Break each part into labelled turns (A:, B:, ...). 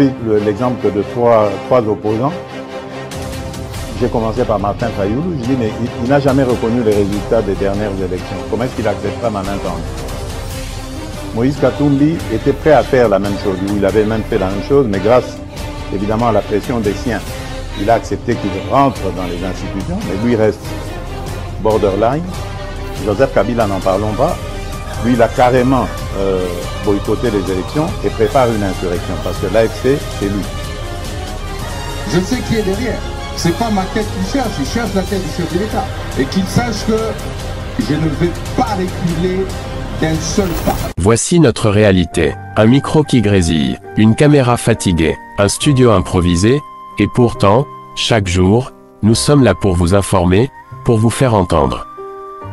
A: pris l'exemple de trois opposants. J'ai commencé par Martin Fayoulou. Je dis, mais il n'a jamais reconnu les résultats des dernières élections. Comment est-ce qu'il acceptera ma main tendue? Moïse Katumbi était prêt à faire la même chose. Il avait même fait la même chose, mais grâce évidemment à la pression des siens, il a accepté qu'il rentre dans les institutions, mais lui reste borderline. Joseph Kabila, n'en parlons pas. Lui, il a carrément boycotté les élections et prépare une insurrection parce que l'AFC, c'est lui.
B: Je sais qui est derrière. C'est pas ma tête qu'il cherche, il cherche la tête du chef de l'État. Et qu'il sache que je ne vais pas reculer d'un seul pas.
C: Voici notre réalité. Un micro qui grésille, une caméra fatiguée, un studio improvisé, et pourtant, chaque jour, nous sommes là pour vous informer, pour vous faire entendre.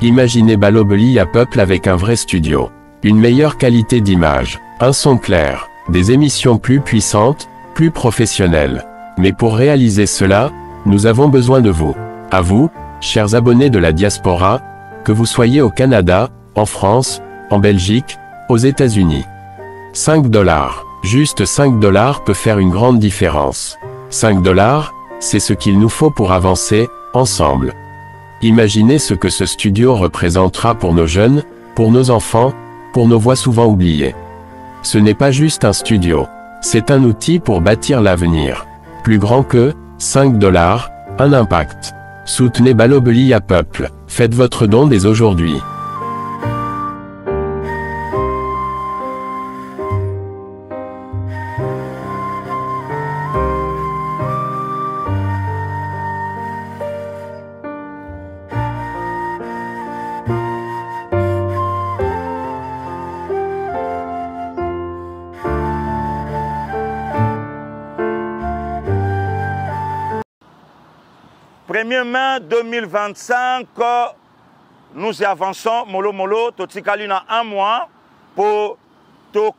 C: Imaginez Balobeli à Peuple avec un vrai studio. Une meilleure qualité d'image, un son clair, des émissions plus puissantes, plus professionnelles. Mais pour réaliser cela, nous avons besoin de vous. À vous, chers abonnés de la diaspora, que vous soyez au Canada, en France, en Belgique, aux États-Unis. 5 $, juste 5 $ peut faire une grande différence. 5 $, c'est ce qu'il nous faut pour avancer, ensemble. Imaginez ce que ce studio représentera pour nos jeunes, pour nos enfants, pour nos voix souvent oubliées. Ce n'est pas juste un studio, c'est un outil pour bâtir l'avenir. Plus grand que 5 $, un impact. Soutenez Balobeli à Peuple, faites votre don dès aujourd'hui.
D: Premier mai 2025, nous y avançons, mollo, totikali na un mois pour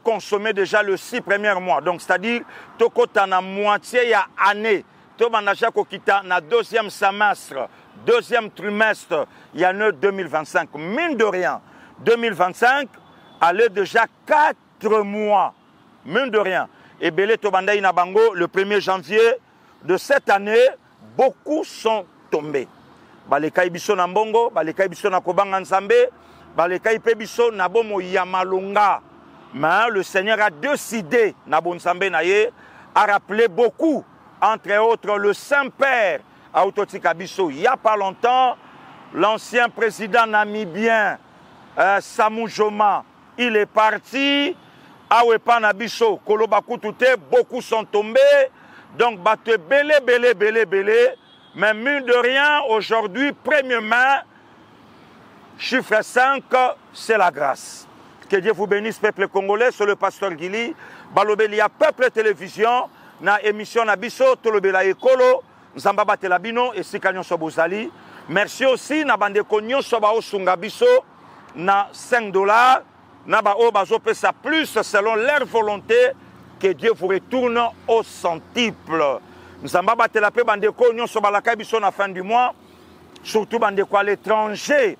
D: consommer déjà le 6 premiers mois. Donc, c'est-à-dire, tokota na moitié ya année. To banaja kokita na deuxième semestre, deuxième trimestre, il y a 2025. Mine de rien, 2025, allait déjà 4 mois. Mine de rien. Et Belé Tobandaï Nabango, le 1er janvier de cette année, beaucoup sont tombés. Balekai biso na mbongo, balekai biso na kobanga nzambe, balekai pe biso na bomo yamalonga. Mais le Seigneur a décidé, na bon nzambe na ye, a rappelé beaucoup, entre autres le Saint-Père, à Autotika biso. Il n'y a pas longtemps, l'ancien président namibien, Samou Joma, il est parti, Awepa na biso, Kolobaku Touté, beaucoup sont tombés. Donc, batte belé. Mais mine de rien, aujourd'hui, 1er mai, chiffre 5, c'est la grâce. Que Dieu vous bénisse, peuple congolais, c'est le pasteur Guili. Balobeli à Peuple Télévision, na émission na biso, Tolobela Ekolo, Nzamba Batelabino et Sikanyon Sobozali. Merci aussi, na bande konyo soba osunga biso, na 5 $, na ba o bazo pesa plus selon leur volonté. Que Dieu vous retourne au centuple. Nous avons battu la paix, bandeko, nous sommes à la cabisso à fin du mois, surtout bandeko à l'étranger.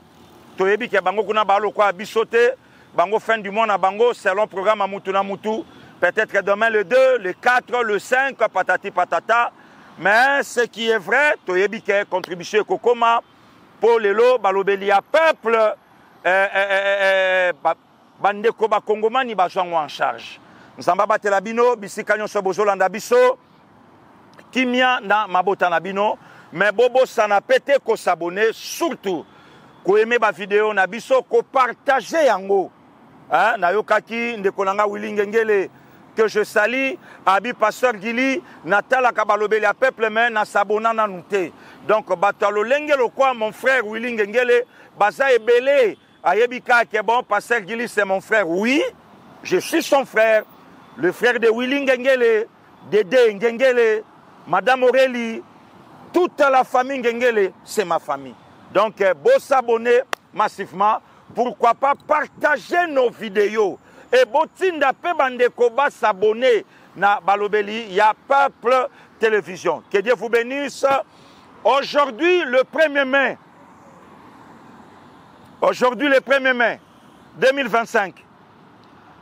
D: Toyebi ke bango kuna balo kwa bisote, bango fin du mois na bango selon programme Amutu na Mutu. Peut-être demain le 2, le 4, le 5, patati patata. Mais ce qui est vrai, toyebi ke contribution kokoma pour les lots balobeli à Peuple, bandeko ba Kongomani ba en charge. Nzamba batela bino bisika nyonso bozolanda biso kimia na mabota na bino mais bobo sana pete ko s'abonner surtout ko aimer ba vidéo na biso ko partager yango hein na yokaki ndeko nanga Willy Ngengele que je salue abi pasteur Gili natala kabalobeli à Peuple mais na sabona na nute donc batalo lengelo quoi mon frère Willy Ngengele baza ebele ayebika ke bon pasteur Gili c'est mon frère oui je suis son frère. Le frère de Willy Ngengele, Dédé Ngengele, Madame Aurélie, toute la famille Ngengele, c'est ma famille. Donc, beau s'abonner massivement. Pourquoi pas partager nos vidéos. Et beau tinda pe bandeko ba s'abonner na Balobeli, il y a Peuple Télévision. Que Dieu vous bénisse. Aujourd'hui, le 1er mai. Aujourd'hui, le 1er mai 2025.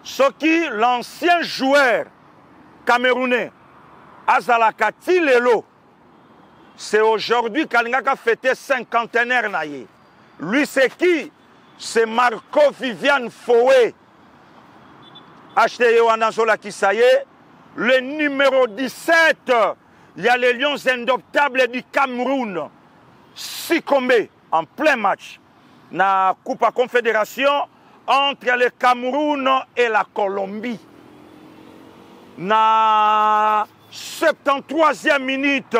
D: Ce qui, l'ancien joueur camerounais, azalaka ti lelo. C'est aujourd'hui qu'Alingaka fêté 50aire naïe. Lui, c'est qui? C'est Marco Viviane Foé. Acheté Yoanazola Kisaye. Le numéro 17. Il y a les Lions indoptables du Cameroun. Sikombe en plein match. Na Coupe à Confédération entre le Cameroun et la Colombie. Na 73e minute.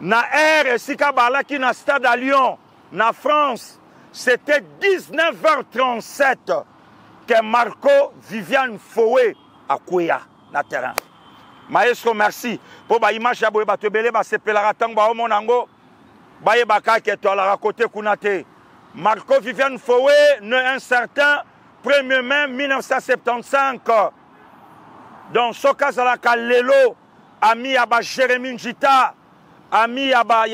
D: Na R Sikabalaki na Stade à Lyon, na France, c'était 19h37 que Marco Viviane Foé a Kouya na terrain. Maestro, merci. Pour ba image ya boye bato belé ba sepelara tango ba omonango ba yebaka ke to ala côté kunate. Marco Viviane Foé né un certain 1er mai 1975. Donc soka zalaka lelo ami ya ba Jérémy Njita. Ami yaba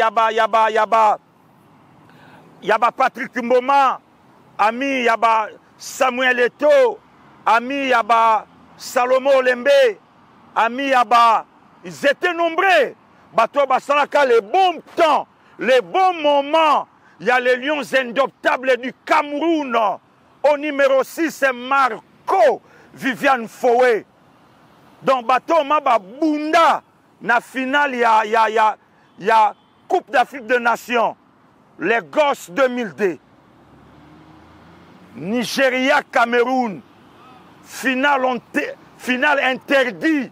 D: Patrick Mboma, ami yaba Samuel Eto'o, ami yaba Salomon Olembe, ami yaba, ils étaient nombreux. Bato basalaka les bons temps, les bons moments. Il y a les Lions indoptables du Cameroun. Au numéro 6, c'est Marco Viviane Foé. Donc bato maba bunda na finale il y a Coupe d'Afrique des Nations, les Gosses 2002, Nigeria-Cameroun, finale interdit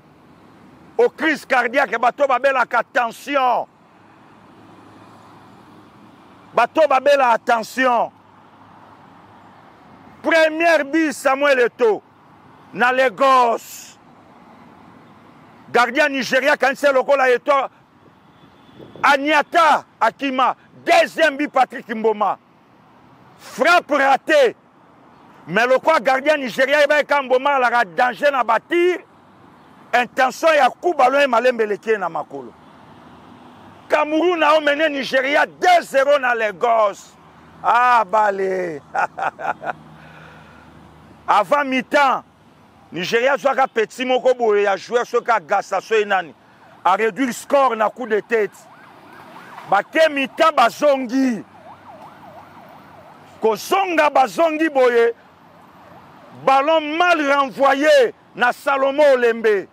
D: aux crises cardiaques. Bato babela attention. Bato babela attention. Première bise Samuel Eto'o, dans les Gosses. Gardien Nigeria, quand c'est le goal à Eto'o, Aniata Akima, deuxième but Patrick Mboma. Frappe ratée. Mais le quoi gardien Nigeria, il va être Mboma, il a danger à bâtir. Intention, il y a coup ballon et malembeleke na makolo. Cameroun a mené Nigeria 2-0 dans les Gosses. Ah, balé. Avant mi-temps, Nigeria a petit mokobo et a joué ce qu'a Gassa Soinani. A réduit le score na coup de tête. Bake mi-temps bazongi. Kozonga bazongi boye. Ballon mal renvoyé na Salomon Olembe.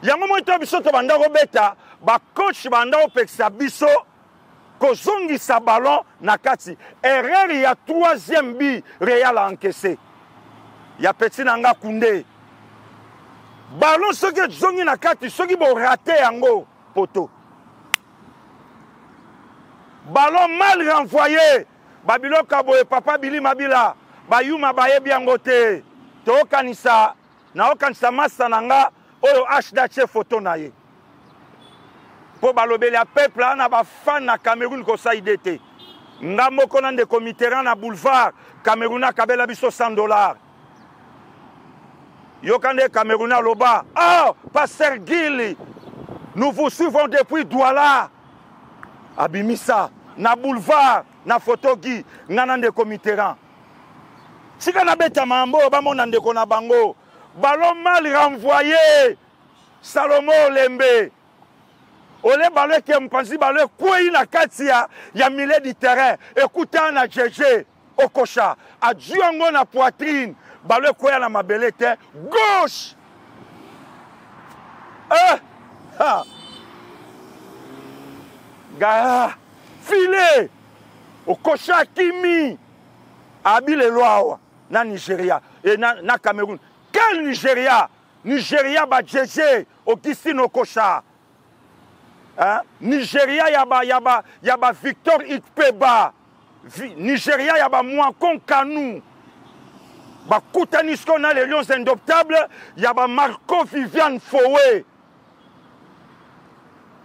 D: Yango moito biso to banda robeta, ba coach banda opeksa biso kozongi sa ballon na kati. Erreur ya troisième but Real a encaissé. Ya petit nanga Koundé. Ballon soki zongi na kati soki bo raté yango poto. Ballon mal renvoyé. Babilo Kaboye papa Bili Mabila. Bayuma baye biangote. To kanisa na okanisa masa nanga oyo HDH photo na ye. Po balobeli a peuple na ba fan na Cameroun ko sa idete. Nga moko na ndeko Mitterrand na boulevard Cameroun a kabela biso $100. Yokande Cameroun a loba. Oh, Pasteur Gili. Nous vous suivons depuis Douala. Abimisa na boulevard na photo Guy ngana ndeko Mitterrand. Sika na beta mambo ba mona ndeko na bango. Ballon mal renvoyé. Salomon Olembe. Ole ballon ke mpanzi ballon kwei na kati ya milieu du terrain. Écoutez na GG Okocha. A Diongo na poitrine. Ballon kwei na mabelete gauche. Gaya filé. Okocha Kimi. Abile Loawa na Nigeria et na Cameroun. Quel Nigeria? Nigeria ba GG Augustine Okocha. Hein? Nigeria yaba Victor Ikpeba. Nigeria yaba Mwankon Kanou. Ba Koutanisko na les Lions indoptables, yaba Marco Viviane Foé.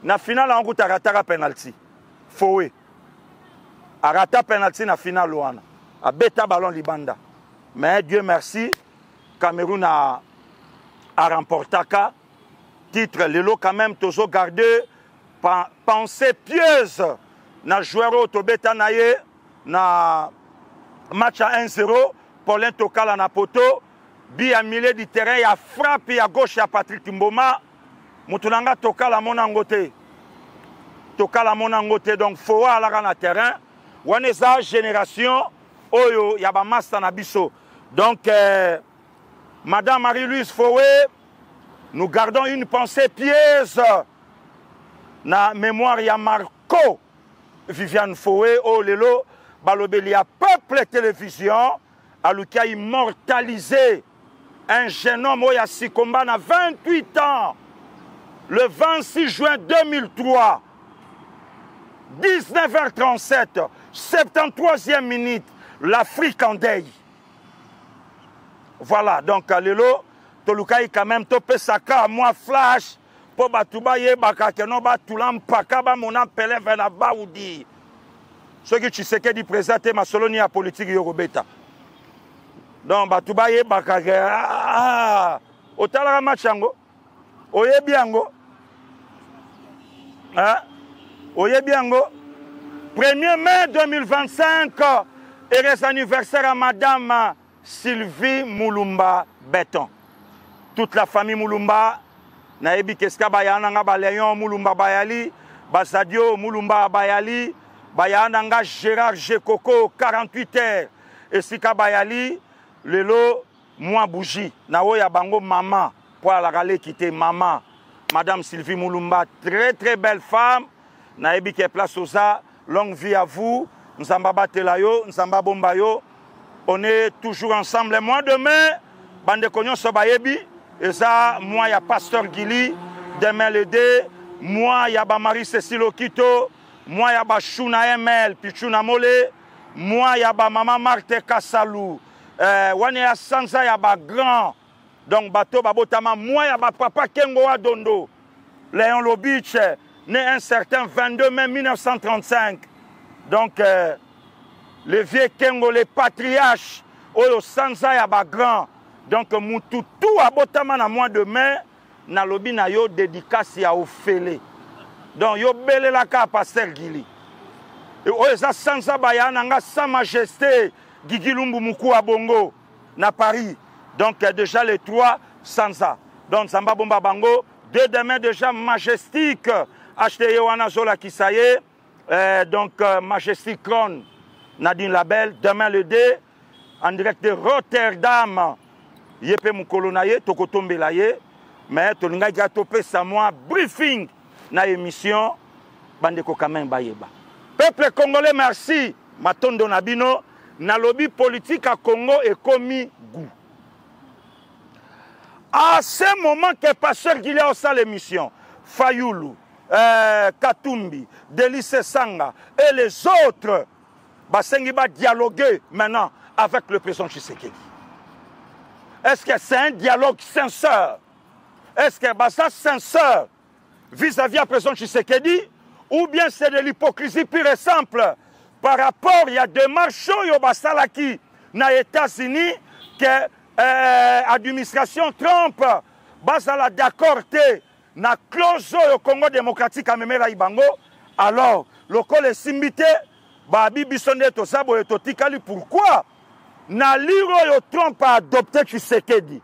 D: Na finale en route aratara penalty. Foé. Arata penalty na finale wana. A beta ballon libanda. Mais Dieu merci, Cameroun a remporté ka titre. Lelo quand même toujours gardé pensée pieuse na joueur au beta naye na match à 1-0 Paulin Tokala na poto bi à milieu du terrain, il a frappé à gauche à Patrick Mboma Moutounanga toka la monangote. Toka la monangote. Donc, faut aller dans le terrain. On est sa génération. Oyo, yaba master nabiso. Donc, Madame Marie-Louise Foué, nous gardons une pensée pieuse. Na mémoire ya Marco Viviane Foué, oh lelo, balobeli a peuple télévision, aluka immortalisé un jeune homme, Oya Sikomba, na 28 ans, le 26 juin 2003, 19h37, 73e minute, l'Afrique en deuil. Voilà, donc lelo, tolukai quand même topé saka, moi flash, pour Batouba Yebaka, que non Batoulam Pakaba, mon appelé vers la Baoudi. Ce que tu sais que dit présenter ma solonie à politique Yorobeta. Donc Batouba Yebaka, au Talara Machango, Oyebiango, hein, Oyebiango, 1er mai 2025, et reste anniversaire à Madame Sylvie Moulumba Béton. Toute la famille Moulumba. Naebi keska bayana nga baleyon Moulumba Bayali, Basadio Moulumba Bayali, bayana nga Gérard Gekoko 48 heures, et Sika Bayali, lelo moi bougie. Nao ya bango maman, pour la rale quitter maman, Madame Sylvie Moulumba, très très belle femme. Naebi ke place au ça, longue vie à vous. Nsamba Batelayo, Nsamba Bombayo. On est toujours ensemble. Et moi demain, bande konyon sobayebi. Et ça, moi, il y a Pasteur Gili, demain le dé. Moi, il y a Marie-Cécile Okito. Moi, il y a Chouna ML, puis Chouna Mole. Moi, il y a Maman Marthe Kassalou. Wane ya Sansa, il y a Grand. Donc, Bato Babotama. Moi, il y a Papa Kengo Adondo. Léon Lobich, né un certain 22 mai 1935. Donc, les vieux Kengo, les patriarches, Oyo Sansa, il y a Grand. Donc, tout à Botama na mois de mai, na lobi na yo dédicace ya Ofele. Donc, yo belé la ka Pasteur Gili. Et oyo ça Sansa bayana nga Sa Majesté Guigui Lumbu Muku à Bongo na Paris. Donc, déjà les 3 Sansa. Donc, Samba Bomba Bango, 2 demain déjà Majestic, acheté Yohana Zola Kisaye. Donc, Majestic Crown, Nadine Label, demain le 2, en direct de Rotterdam. Yepe Mukolonaye, Tokotombelaye, mais Tolinga Gatopé Samoa, briefing na émission, Bandeko Kamen Bayeba. Peuple congolais, merci. Matondo Nabino, na lobby politique à Congo est commis goût. À ce moment que Pasteur Guilé a ça l'émission, Fayoulou, Katumbi, Delice Sanga et les autres, Basengi va dialoguer maintenant avec le président Tshisekedi. Est-ce que c'est un dialogue sincère? Est-ce que c'est sincère vis-à-vis à président Tshisekedi? Ou bien c'est de l'hypocrisie pure et simple par rapport, il y a des marches qui dans les États-Unis que l'administration Trump basala d'accord na clause au Congo démocratique à Memera Ibango. Alors, le col est simbité, Babi Bissonde Tosabo et Totikali, pourquoi? Na liro yo Trump a adopté Tshisekedi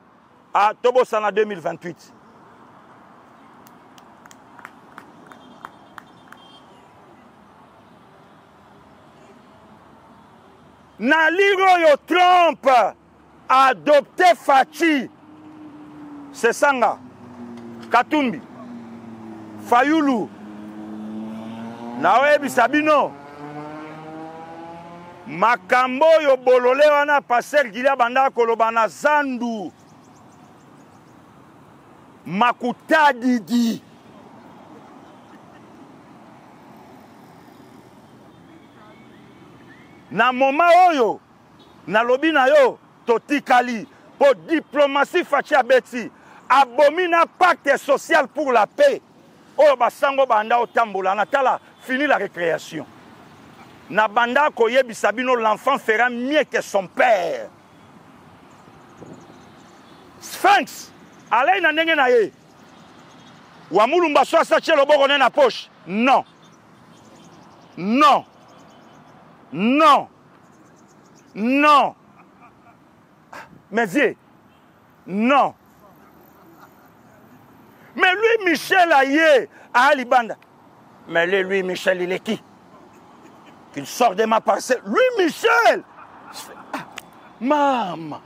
D: à Tobosana 2028. Na liro yo Trump a adopté Fachi. C'est Sanga, Katumbi, Fayoulou, Nawebi Sabino. Makambo yo bolole wana Pasteur Gilia banda koloba na zandu makuta didi na moma oyo na lobi na yo totikali po diplomatie fachi abeti abomina pacte social pour la paix oyo basango banda otambola na tala fini la récréation. Nabanda Koyebi Sabino, l'enfant fera mieux que son père. Sphinx, allez na ndenge na ye. Wa mulumba so sa chelo boko na poche. Non. Non. Non. Non. Mais vieux. Non. Mais lui, Michel Aye, à Alibanda. Mais lui, Michel, il est qui? Qu'il sort de ma parcelle. Lui, Michel! Ah, maman!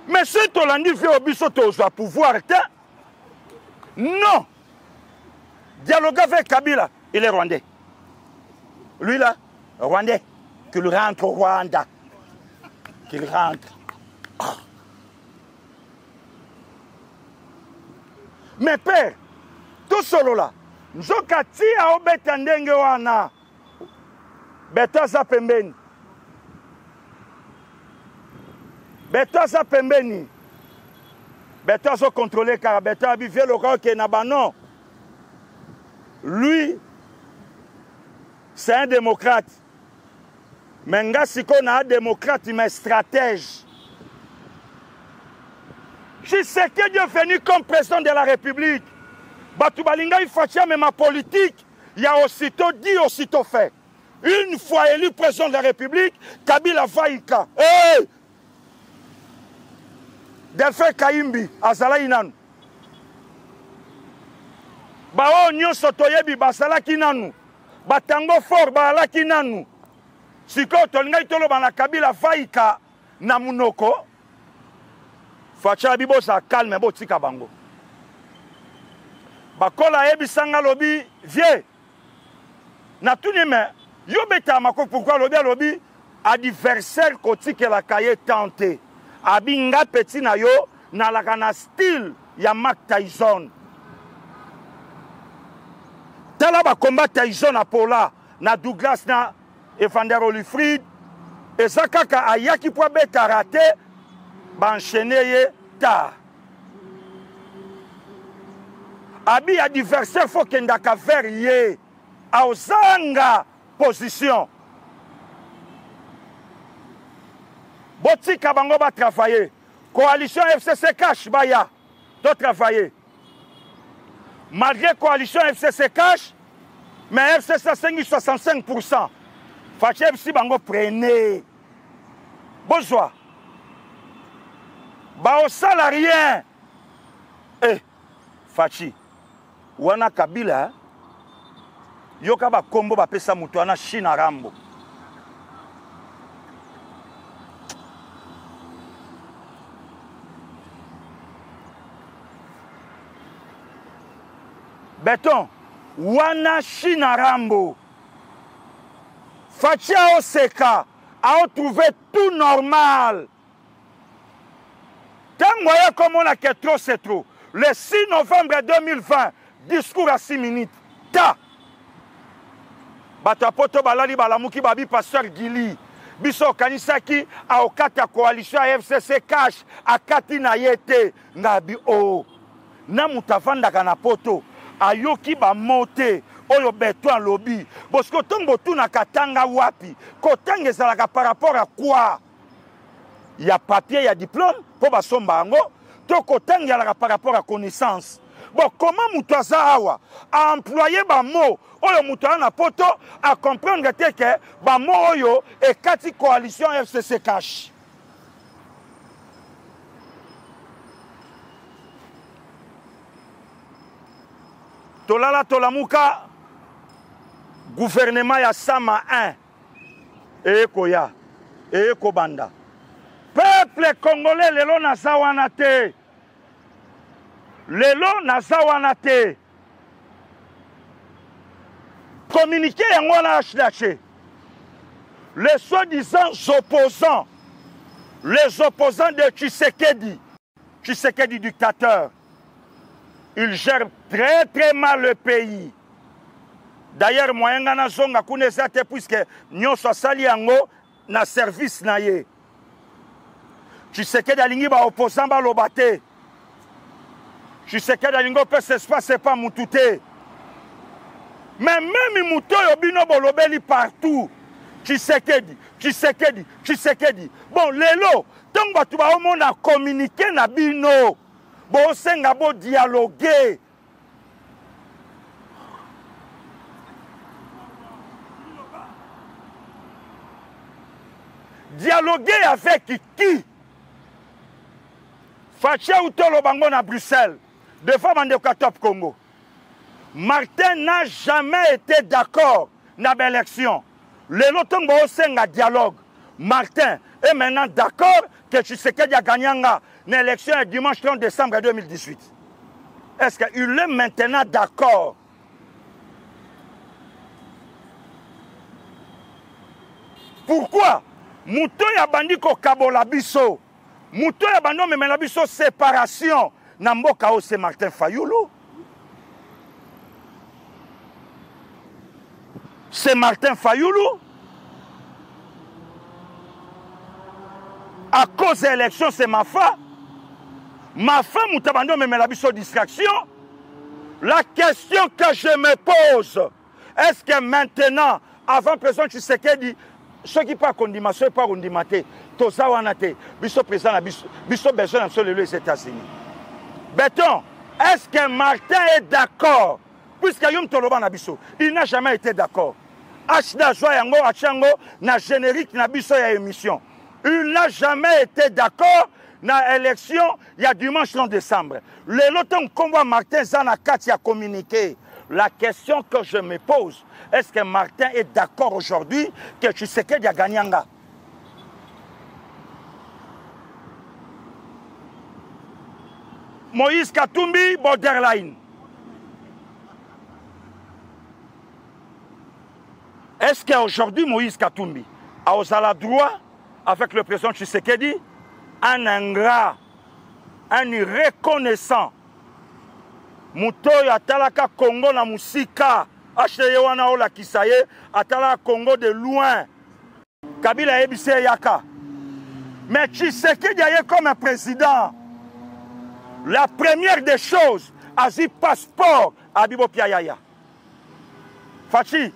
D: Mais si tu l'as dit, fait au biseau, tu as pouvoir. Non! Dialogue avec Kabila, il est rwandais. Lui là, rwandais, qu'il rentre au Rwanda. Qu'il rentre. Mais père, tout solo là, Nzokati a obeta ndenge wana. Beto za pembeni. Beto za pembeni. Beto zo contrôler car Beto a bivé le roi qui est non. Lui, c'est un démocrate. Mais Ngasiko n'a un démocrate, mais stratège. Je sais que Dieu est venu comme président de la République. Batoubalinga, il faut mais ma politique, il y a aussitôt dit, aussitôt fait. Une fois élu président de la République, Kabila Faïka. Hey! Delphin Kaimbi, Azala Inanu. Bao nyonso toyebi basalaki nanu. Batango fort balaki nanu. Siko tolinga itoloba na Kabila Faïka na munoko. Facha bibo sa calme bo tika bango. Bakola ebisanga lobi vie. Na tuni me yo beta mako pourquoi lobi adversaire kotike la kaye tenté. Abinga petit na yo na la kana style ya Mike Tyson. Tala ba combat Tyson na Pola na Douglas na Evander Holyfield et ça kaka ayaki po be karaté ba enchaîner ta abi adversaire faut kenda ka verrier a ozanga position botika bango ba travailler coalition FCC cash baya to travailler malgré coalition FCC cash, mais FCC 65%. Faché si bango prenez. Bonjour. Ba au salarien. Eh, Fachi. Wana Kabila. Yoka ba kombo ba pesa mutu ana China Rambo. Béton, wana China Rambo. Fatia Oseka a trouvé tout normal. Tant moyen comme on a que trop c'est trop. Le 6 novembre 2020, discours à 6 minutes. Ta. Batapoto balali balamuki babi pasteur Gili. Biso kanisaki a okata coalition FCC cash a katina yete ngabi o. Na mutavanda kana poto. Ayoki ba monte oyo beto en lobby parce que tombo tuna katanga wapi kotanga ezalaka par rapport à quoi il y a papier il y a diplôme pour ba somba ngo to kotanga la par rapport à connaissance bon comment mutu azawa a employer ba mot oyo mutu na poto a comprendre que ba mot oyo e kati coalition FCC cash. Tolala tolamuka gouvernement ya Sama 1 et koya et kobanda peuple congolais lelo na zawanate lelo na zawanate communiqué yango na HDH les soi-disant opposants les opposants de Tshisekedi dictateur. Il gère très très mal le pays. D'ailleurs, moi, je suis zonga puisque nous sommes yango na service na ye. Tu sais que dalingi ba opposant ba lobate. Tu sais que dalingo peut s'espace pas mutute. Mais même muto yobino bolobeli partout. Tu sais que dit. Bon, lelo, tant que tu vas au monde à communiquer na bino. Bon, c'est un bon dialoguer. Dialoguer avec qui? Faché Outolo Bango à Bruxelles, devant Mandeka Top Congo. Martin n'a jamais été d'accord dans l'élection. Le Lotongo Osenga dialogue. Martin est maintenant d'accord que Tshisekedi a gagné l'élection le dimanche 30 décembre 2018. Est-ce qu'il est maintenant d'accord? Pourquoi? Mouto ya bandi ko kabola biso. Mouto ya bandi memela biso séparation. Namboka o c'est Martin Fayulu. C'est Martin Fayulu. À cause de l'élection, c'est ma femme. Ma femme, moutabando memela biso distraction. La question que je me pose, est-ce que maintenant, avant le président Tshisekedi, ceux qui parlent condiment, ceux qui parlent condimenté, tout ça, on a été, biso président, biso besoin d'absolument les États-Unis. Béton, est-ce que Martin est d'accord? Puisque Yom Toloba na biso, il n'a jamais été d'accord. Achida Joa Yango, Achango, na générique na biso ya émission. Il n'a jamais été d'accord dans l'élection, il y a dimanche 30 décembre. Le loton combat Martin Zanakati a communiqué. La question que je me pose, est-ce que Martin est d'accord aujourd'hui que Tshisekedi a gagné? Moïse Katumbi, borderline. Est-ce qu'aujourd'hui, Moïse Katumbi a le droit, avec le président Tshisekedi, un ingrat, un irreconnaissant, Moutoy atalaka Congo na musika, acheye wana ola kisaye, atalaka Congo de loin, Kabila ebise yaka. Mais Tshisekedi est comme un président. La première des choses, Azi passeport à Bibo Piayaya. Fachi.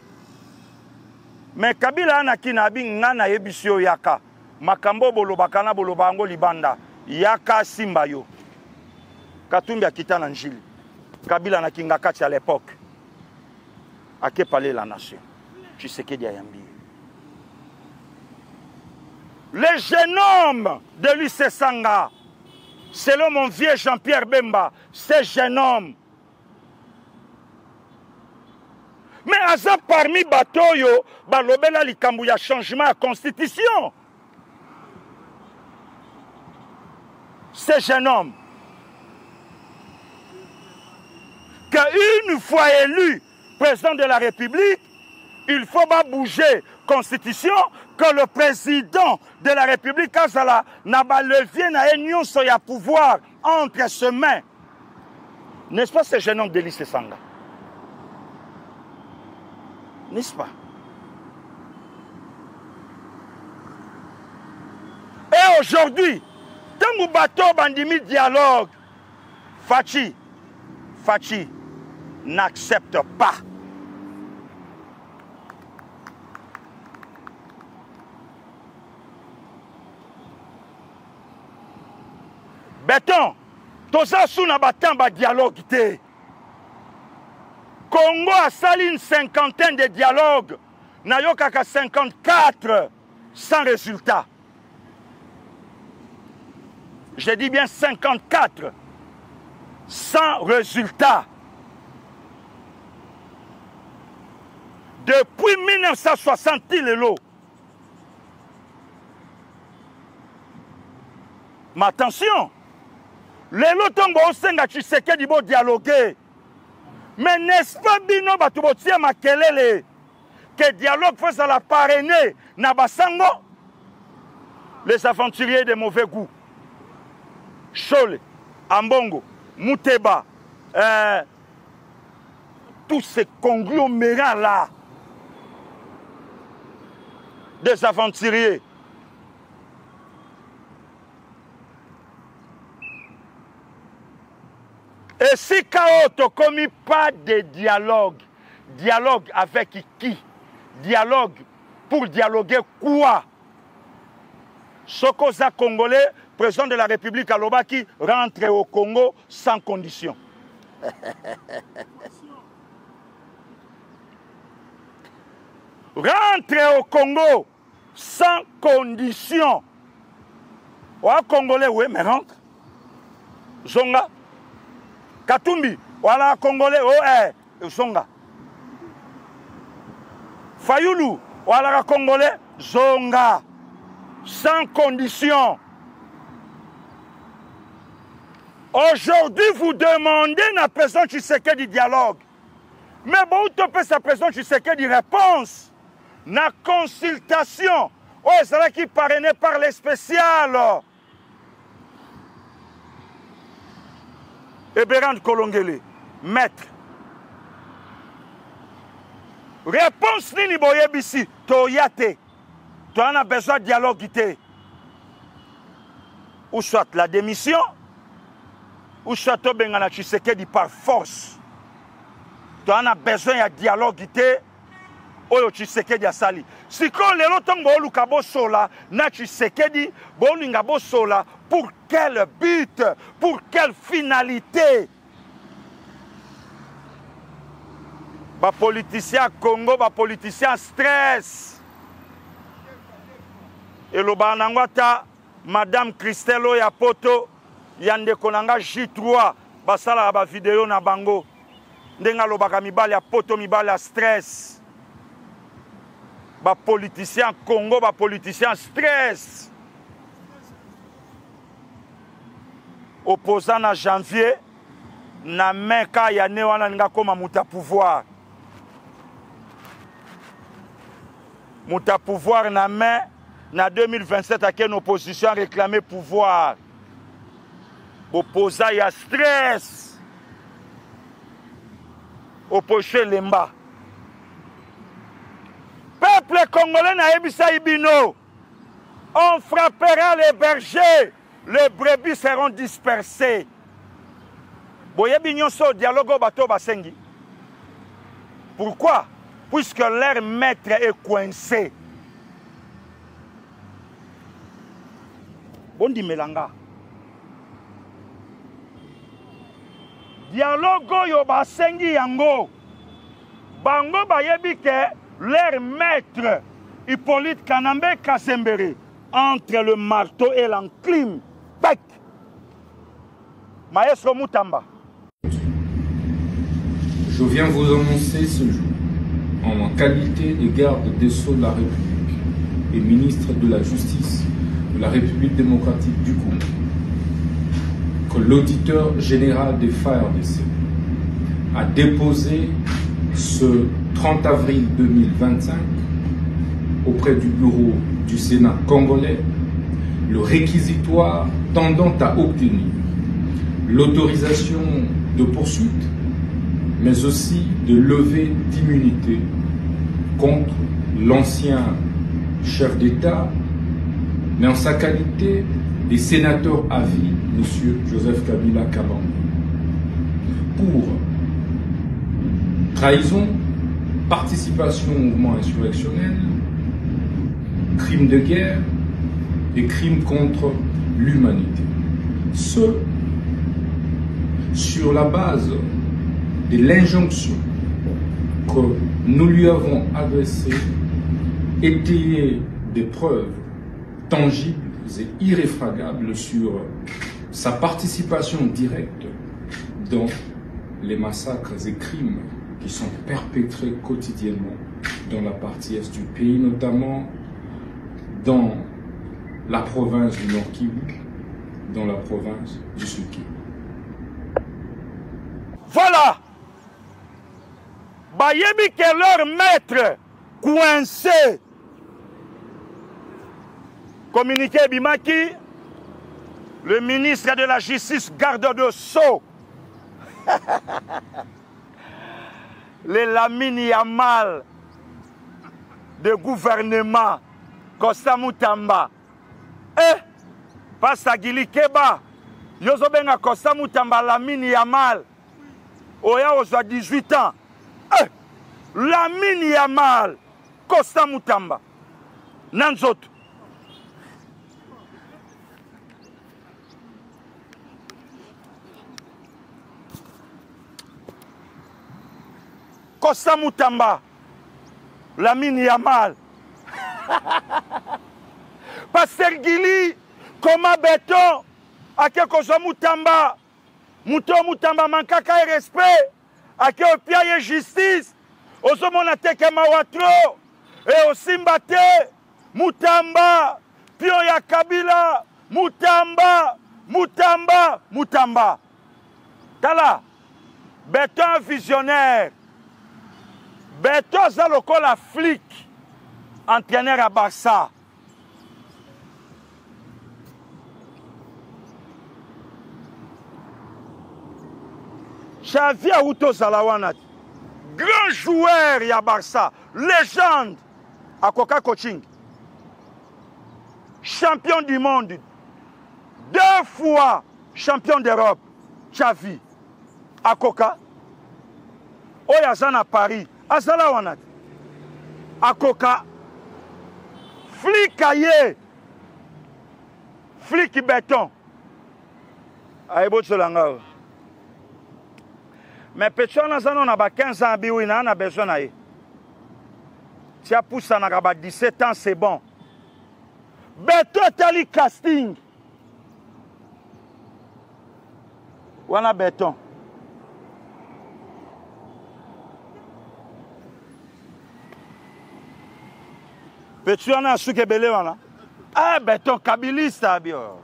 D: Mais Kabila anakina abi ngana ebisio yaka. Makambo bolobakana bolobango libanda. Yaka Simbayo. Katumbi akita na njili. Kabila nakinga kati à l'époque. A que parler la nation. Tshisekedi ayambi. Le jeune homme de l'I.C. Sanga, selon mon vieux Jean-Pierre Bemba, ce jeune homme. Mais Aza parmi Batoyo, Balobela Likambu, il y a changement à constitution. Ce jeune homme, qu'une fois élu président de la République, il faut pas bouger constitution, que le président de la République Azala n'a pas levier na union sur le pouvoir entre ses mains. N'est-ce pas ce jeune homme de l'I.C. Sanga? N'est-ce pas? Et aujourd'hui, tant que bateau bandimi dialogue, Fachi n'accepte pas. Béton, tout ça sous na batan ba dialogue té. Congo a sali une cinquantaine de dialogues, Nayokaka 54 sans résultat. Je dis bien 54 sans résultat. Depuis 1960, le lot. Mais attention, les lotongo osenga Tshisekedi bo dialoguer. Mais n'est-ce pas bino batubotia makelele que dialogue face à la parrainée na basango? Les aventuriers de mauvais goût. Chole, Ambongo, Mouteba, tous ces conglomérats-là, des aventuriers. Et si Kao ne commis pas de dialogue, dialogue avec qui? Dialogue pour dialoguer quoi? Sokoza Congolais, président de la République Alobaki, rentre au Congo sans condition. Rentre au Congo sans condition. Ouais, Congolais, oui, mais rentre. zonga. Katumbi, voilà Congolais, oh eh, zonga. Fayoulou, voilà Congolais, zonga. Sans condition. Aujourd'hui, vous demandez la président Tshisekedi du dialogue. Mais bon, tu peux sa président Tshisekedi de réponse. La consultation. Oh, c'est là qui parrainé par les spéciales. Eberand Kolongele, maître. Réponse nini boyebisi, toyate. Tu en as besoin de dialogue. Ou soit la démission, ou soit tu as Tshisekedi par force. Tu en as besoin de dialogue. Oyo Tshisekedi asali. Si quand les lots tombe au Lukabo Sola, na Tshisekedi, bon Lingabo Sola, pour quel but, pour quelle finalité? Ba politicien Congo, ba politicien stress. Et le banangwata, Madame Christelle Oyapoto, yande konanga J3, basala ba vidéo na bango. Ndenga lobaka mibali ya poto mibali ya stress. Ba politicien Congo, ba politicien stress. Opposant à janvier, na main ka ya ne wana nga koma muta pouvoir. Muta pouvoir na main. En 2027, à quelle opposition a réclamé pouvoir? Opposant, il y a stress. Opposition, Lemba. Peuple congolais n'a pas ibino. On frappera les bergers. Les brebis seront dispersés. Pourquoi? Puisque leur maître est coincé. Bondi Melanga. Dialogue yo basengi yango. Bango bayebi ke leur maître Hippolyte Kanambe Kasembere entre le marteau et l'enclume. Bec. Maestro Mutamba.
B: Je viens vous annoncer ce jour, en qualité de garde des Sceaux de la République et ministre de la Justice de la République démocratique du Congo, que l'auditeur général des FARDC a déposé ce 30 avril 2025 auprès du bureau du Sénat congolais le réquisitoire tendant à obtenir l'autorisation de poursuite, mais aussi de levée d'immunité contre l'ancien chef d'État, mais en sa qualité de sénateur à vie, M. Joseph Kabila Kabange, pour trahison, participation au mouvement insurrectionnel, crimes de guerre et crimes contre l'humanité. Ce, sur la base de l'injonction que nous lui avons adressée, étayer des preuves tangibles et irréfragables sur sa participation directe dans les massacres et crimes qui sont perpétrés quotidiennement dans la partie est du pays, notamment dans la province du Nord Kivu, dans la province du Sud Kivu.
D: Voilà! Bayebi que leur maître coincé. Communiqué Bimaki, le ministre de la Justice, garde de Sceaux. Les Lamine Yamal de gouvernement, Costa Mutamba. Pas Sagili Keba. Yozo benga Costa Mutamba, Lamine Yamal. Oya ozo 18 ans. Lamine Yamal, Costa Mutamba. Nanzoto. Costa Mutamba, Lamine Yamal. Pasteur Gili, comment béton, à Kosa Mutamba, Muto Mutamba mankaka respect. Ake opia ye justice. Ozomona teke mawatro. Et osimbate. Mutamba. Pion ya Kabila. Mutamba. Mutamba. Mutamba. Tala. Béton visionnaire. Béton zaloko la flic. Entraîneur à Barça. Xavi Auto Zalawanat, grand joueur ya Barça, légende à Coca Coaching, champion du monde, 2 fois champion d'Europe, Xavi à Coca, Oyazan à Paris, à Zalawanat, à Coca, flic aye, flic béton, à Ebotsolanga. Mais petit on a 15 ans, on a besoin de si on pousse à 17 ans, c'est bon. Beto tali casting. On a béton. Petit on a su que belé on a. Ah béton kabiliste bio.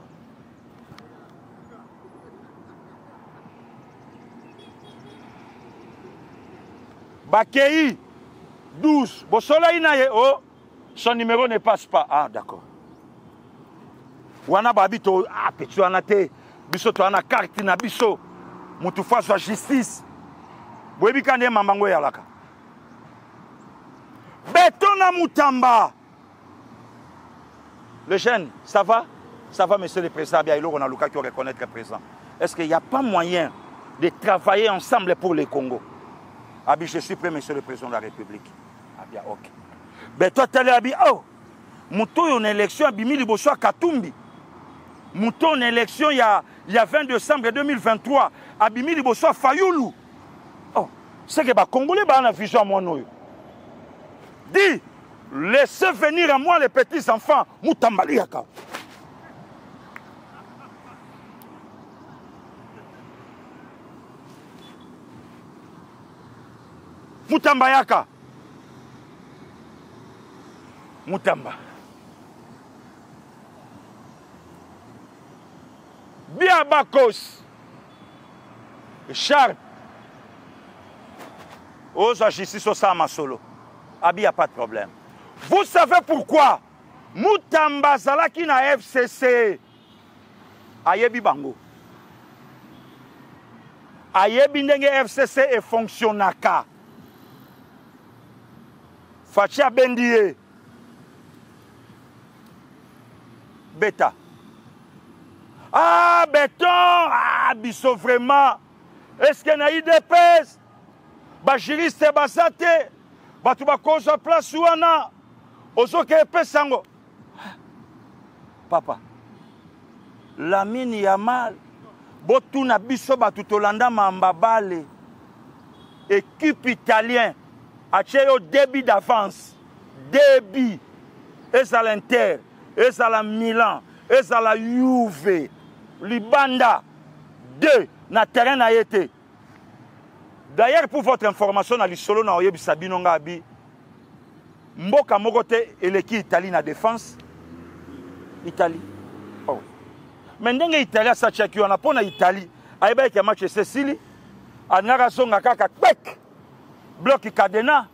D: Bakei 12. Bosola inaye oh son numéro ne passe pas. Ah d'accord. Wana babito ah petit wana te biso to ana carte na biso mutu face à justice. Boyebi kande mamango yalaka. Betona Mutamba. Le jeune, ça va? Ça va monsieur le président bien on a Luka qui reconnaître le président. Est-ce qu'il n'y a pas moyen de travailler ensemble pour le Congo? Abi, je suis prêt, monsieur le président de la République. Abi, ok. Ben, toi, tu as dit, oh, mouton, il y a une élection à Bimi Liboso à Katumbi. Mouton, une élection il y a 20 décembre 2023 à Bimi Liboso à Fayoulou. Oh, c'est que les Congolais ont une vision à moi. Dis, laissez venir à moi les petits enfants. Moutambali Yaka. Mutamba Yaka. Mutamba. Bien Bakos. Charles. Aux justice au Sama Solo. Abi, il n'y a pas de problème. Vous savez pourquoi Mutamba Zalaki na FCC. Ayebi Bango. Ayebi ndenge FCC et fonctionnaka. Fatia Bendie. Beta. Ah, béton. Ah, biso vraiment. Est-ce qu'il y a eu des pèses? Bajiriste basate. Batuba koza place ouana. Ozoke pesango. Papa. La mine Yamal. Botuna biso batutolanda mambabale. Équipe italien. Acheté au débit d'avance. Débit. Et à l'Inter. Et à la Milan. Et à la Juve. Libanda. 2. Na terrain a été. D'ailleurs, pour votre information, na lisolo na oyebi sabino ngabi. Mboka mokote eleki Italie na défense. Italie. Oh. Mais ndenge Italie sa chaki wana pona Italie. Ayeba ke match Cecily. Anara zonga kaka kwek. Bloc Cadena.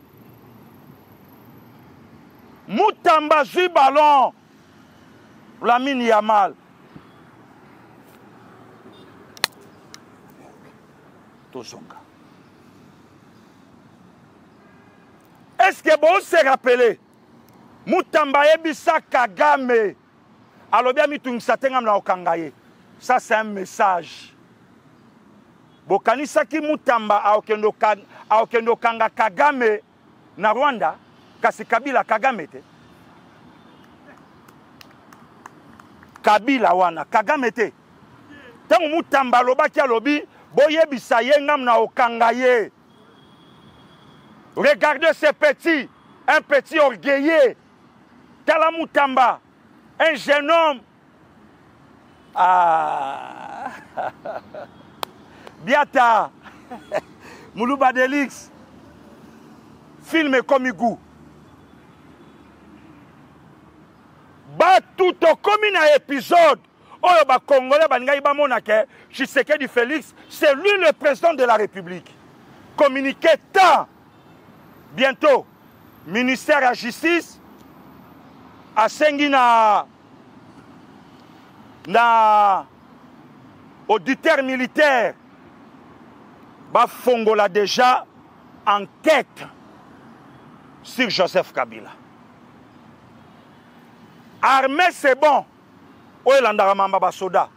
D: Mutamba zui ballon. Lamine Yamal. Tozonga. Est-ce que vous se rappelez Mutamba Ebisa Kagame. Alors bien mitungsatenga na okangaye. Ça c'est un message. Bokanisa ki Mutamba aokendo kanga Kagame na Rwanda kasi Kabila Kagame te. Kabila wana Kagame te. Tangu Mutamba lobaki alobi boyebisa yengam na okangaye. Regardez ce petit, un petit orgueilleux. Tala Mutamba, un jeune homme. Ah. Biata. Moulouba Delix. Film comme goût. Ba tout comme un épisode. Oh, ba Congolais, ba ngai ba monake. Tshisekedi Félix, c'est lui le président de la République. Communiqué tant. Bientôt, ministère de la Justice a sengi na auditeur militaire. Ba fongola déjà enquête sur Joseph Kabila. Armée c'est bon. Oyelanda mamba ba soda.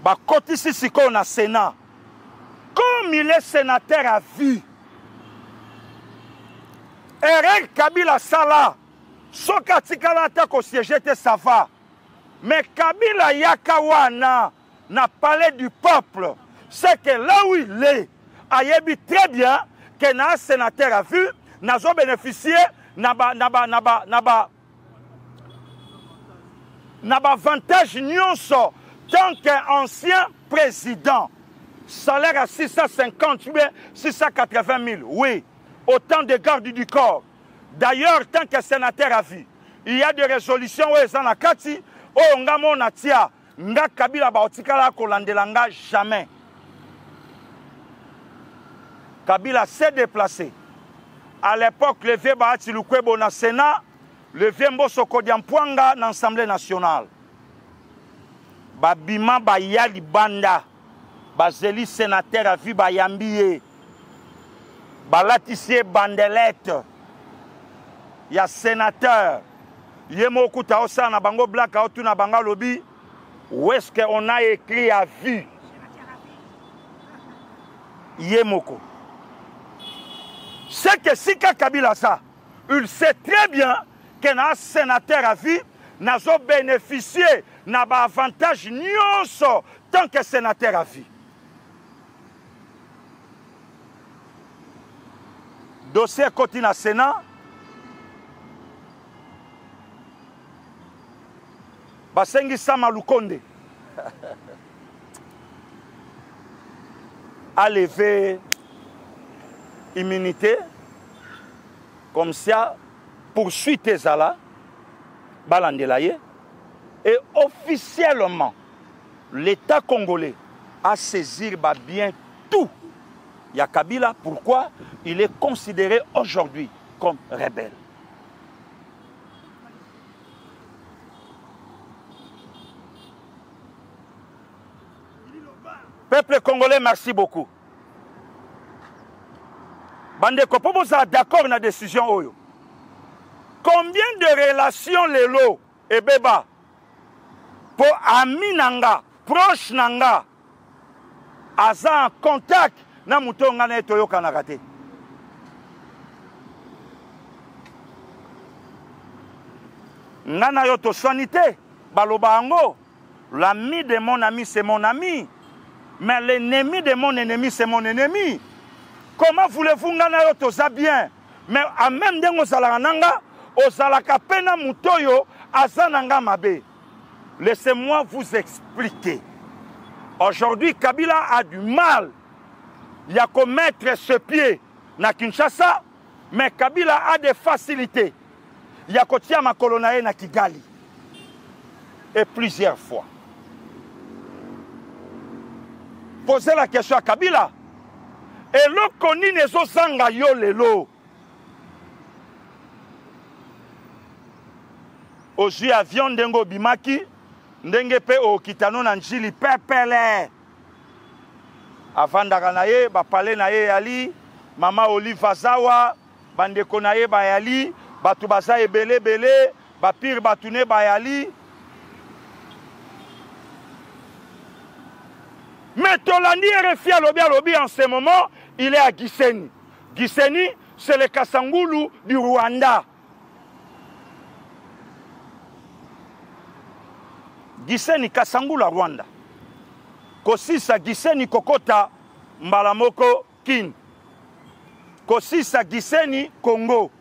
D: Ba kotisi siko na Sénat. Comme il est sénateur à vie. Eric Kabila Sala. Soka tikala atako siège te ça va. Mais Kabila Yakawana na palais du peuple. C'est que là où il est, ayebi très bien que na sénateur a vu, n'a bénéficié naba avantage nyonso tant qu'ancien président. Salaire à 650 000, 680 000, oui, autant de gardes du corps. D'ailleurs, tant que sénateur a vu, il y a des résolutions où ils sont à Kati, où on a mon atia, nga Kabila baotikala kolandelanga jamais. Kabila s'est déplacé. À l'époque, le vieux Bahati Lukwebo na Sénat, le vieux Mboso Kodiampuanga dans l'Assemblée nationale. Babima Bayali Banda, Bazeli sénateur a vu Bayambiye, Balatissier Bandelette, il y a sénateur, Yemo Koutaosa na Bango Black Aotu na Banga Lobby, où est-ce qu'on a écrit à vue? Yemoko. C'est que si Kabila ça, il sait très bien qu'un sénateur à vie n'a pas bénéficié n'a pas avantage nyonso tant que sénateur à vie. Dossier côté na Sénat. Basengi Sama Lukonde a levé immunité comme ça poursuite Zala Balandelaye et officiellement l'État congolais a saisi bien tout. Il y a Kabila, pourquoi il est considéré aujourd'hui comme rebelle. Peuple congolais, merci beaucoup. Bande Kopo, vous êtes d'accord dans la décision Oyo. Combien de relations Lelo et Beba pour ami nanga, proche nanga, aza en contact na mutonga na etoyo kanakate. Nana yoto sanité, baloba ango, l'ami de mon ami c'est mon ami. Mais l'ennemi de mon ennemi, c'est mon ennemi. Comment voulez-vous ngana yo toza bien? Mais en même temps, ozalananga, ozalaka pena mutoyo, azananga mabe. Laissez-moi vous expliquer. Aujourd'hui, Kabila a du mal. Il y a qu'à mettre ce pied na Kinshasa, mais Kabila a des facilités. Il y a qu'à tirer ma colonae na Kigali. Et plusieurs fois. Poser la question à Kabila. Et l'eau koni nezo zanga yo lelo. Aujourd'hui avion ndengo bimaki, ndenge pe o kitano na njili pepele. Avanda kanaye ba pale na ye yali, mama Olive Zawa, bandeko na ye ba yali, batu baza ebele bele, ba pire batune ba yali. Mais Tolandi RFI à Lobi en ce moment, il est à Gisenyi. Gisenyi, c'est le Kasangulu du Rwanda. Gisenyi Kasangulu à Rwanda. Kosisa Gisenyi Kokota Mbalamoko Kin. Kosisa Gisenyi Congo.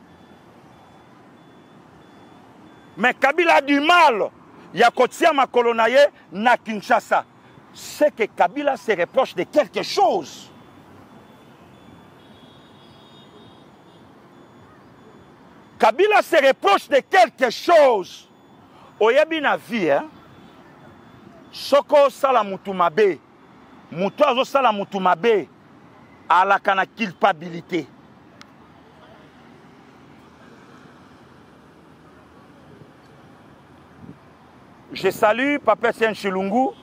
D: Mais Kabila a du mal. Il y a Kotia Makolonaye na Kinshasa. c'est que Kabila se reproche de quelque chose. Kabila se reproche de quelque chose. Oyebi na vie, hein? Soko sala mutu mabe. Mutu azo sala mutu mabe. Alaka na culpabilité. Je salue Papa Tien Chilungu.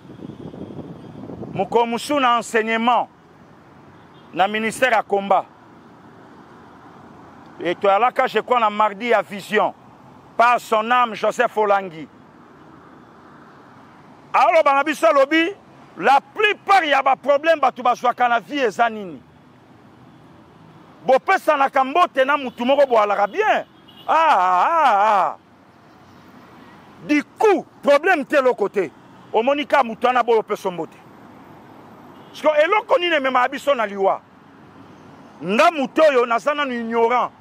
D: Mukomusu na enseignement. Na ministère à combat. Et tu as là quand je crois na mardi à vision. Par son âme Joseph Olangi. Alors banabiso lobi, la plupart y a des problèmes batu baswaka na vie ezanini. Bo pesa na kambote na mutu moko bo alaka bien. Du coup, problème tel au côté. Au monika mutu na bo pesa mbote. Parce que eloko ni ne mema abiso na liwa. Nga mutu yo nazana nu ignorant.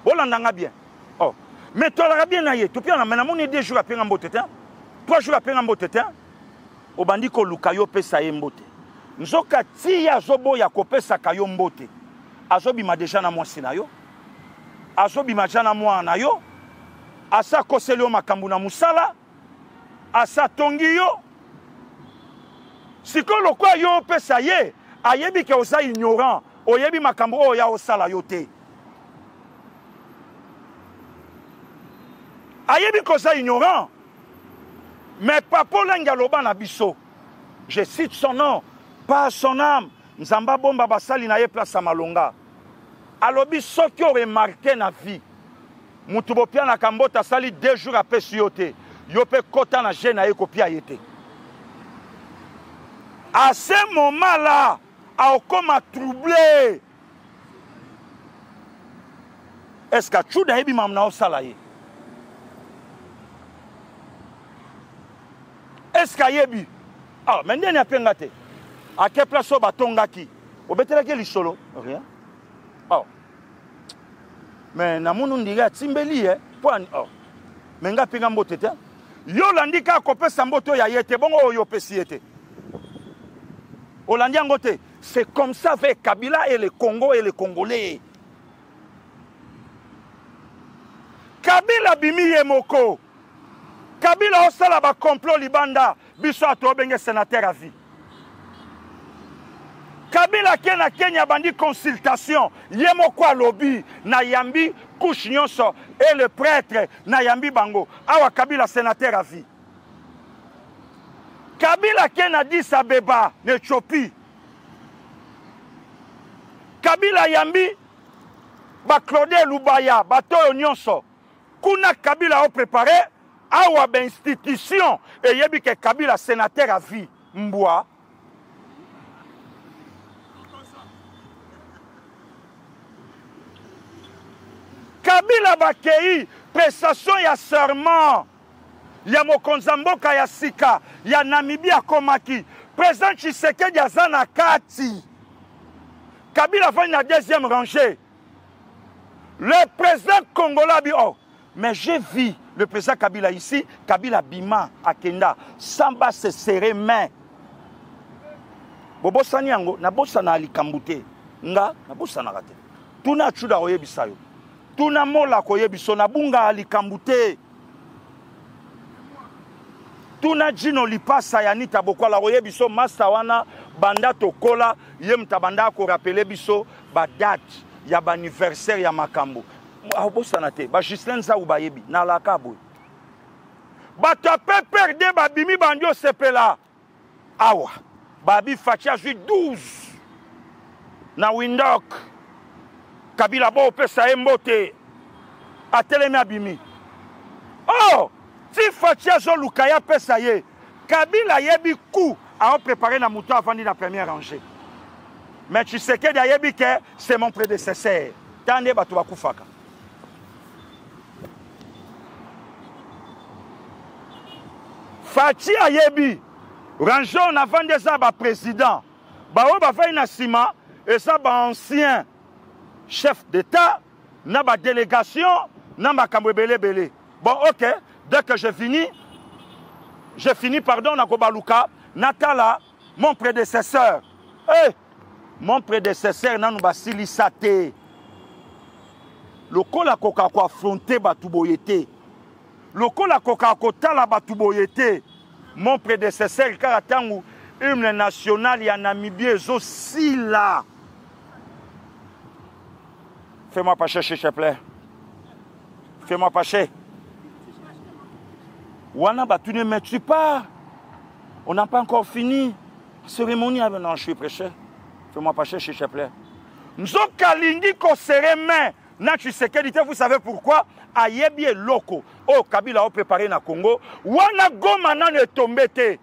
D: Bolandanga bien. Oh. Mais tu as bien naïe. Tu peux en amener 2 jours après un mbote. 3 jours après un mbote. Au bandit ko lukayo pesa ye mbote. Nzoka ti ya zobo ya ko pesa kayo mbote. Azobi ma déjà na mwasi na yo. Azobi ma jana mwa na yo. Asa koseli yo makambu na musala. Asa tongi yo. Siko lokwa yo pesa ye. Ayebi ke osa ignorant. Oyebi makambu o ya osala yo te. Ayebi kosa ignorant. Mais Papa Lengaloba na biso. Je cite son nom. Pas son âme. Nzamba bomba basali na ye place à Malonga. Alobi soki o remarqué na vie. Mutubopia na kambota sali 2 jours après yote. Yope kota na gena ye kopia yete. À ce moment-là, a okoma troublé. Est-ce que tu as dit mamna o salaye? Est-ce qu'il y a eu? Ah, mais il n'y a pas de à quelle place on va tomber? Au bétel quel solo? Rien. Oh. Mais na munu ndiga timbeli point. Oh. Mais nga pinga mbotete. Yo landika ko pesa mboto ya yete bongo yo pesi yete. Olandia ngote, c'est comme ça avec Kabila et le Congo et les Congolais. Kabila bimi yemoko. Kabila osala ba complot libanda biso atobenge sénateur à vie. Kabila kena Kenya bandi consultation yemoko lobby na yambi couche nyonso et le prêtre na yambi bango awa Kabila sénateur à vie. Kabila kena Addis Abeba n'Éthiopie. Kabila yambi ba Claude Lubaya batoyo nyonso kuna Kabila o préparé awa ba institution et yebi ke Kabila sénateur à vie mbwa. Kabila bakei prestation ya serment ya mokonza mboka ya sika ya Namibia komaki président Tshisekedi azana kati. Kabila va na 2e rangée. Le président congolais dit oh mais j'ai vu le président Kabila ici, Kabila bima à Kenda, samba se serrer main. Bobo Sanyango, na bossa na alikambute. Nga, na bossa na rate. Tuna chuda oyebisayo. Tuna mola koyebiso na bunga alikambute. Tuna jino lipasa ya nita bokwala oyebiso masta wana banda tokola yemta banda ko rappeler biso ba date ya ba anniversaire ya makambo. Abosanate ba Gislain za ubayebi na la kabo bata pe perdre ba bimi bandio sepela awa babi fatia ju 12 na Windhoek Kabila bo pesa embote atelemi abimi oh si fatia zo lukaya pesa ye Kabila yebi coup a préparé na muto avant la première rangée mais tu sais que yebi que c'est mon prédécesseur tande bato bakufaka. Fati ayebi rangeon avant des ba président ba o ba fa ina sima et ça ba ancien chef d'état na ba délégation na ba kambebele belé. Bon OK, dès que je finis pardon na ko baluka Natala, mon prédécesseur. Hey, mon prédécesseur, n'a pas silisate. Le kola koka ko affronté batuboyete. Le kola koka ko tala batuboyete. Mon prédécesseur, karatangu, hymne national, ya Namibie, aussi là. Fais-moi pas chercher, s'il te plaît. Fais-moi pas chercher. Wana batune, mais tu pars. On n'a pas encore fini. Cérémonie, non, je suis prêché. Fais-moi pas chercher, s'il te plaît. Nzoka lingi ko serre main. Na tu sais qualité, vous savez pourquoi? Ayebi et loko. Oh, Kabila a préparé na Congo. Wana Goma nan est tombé te.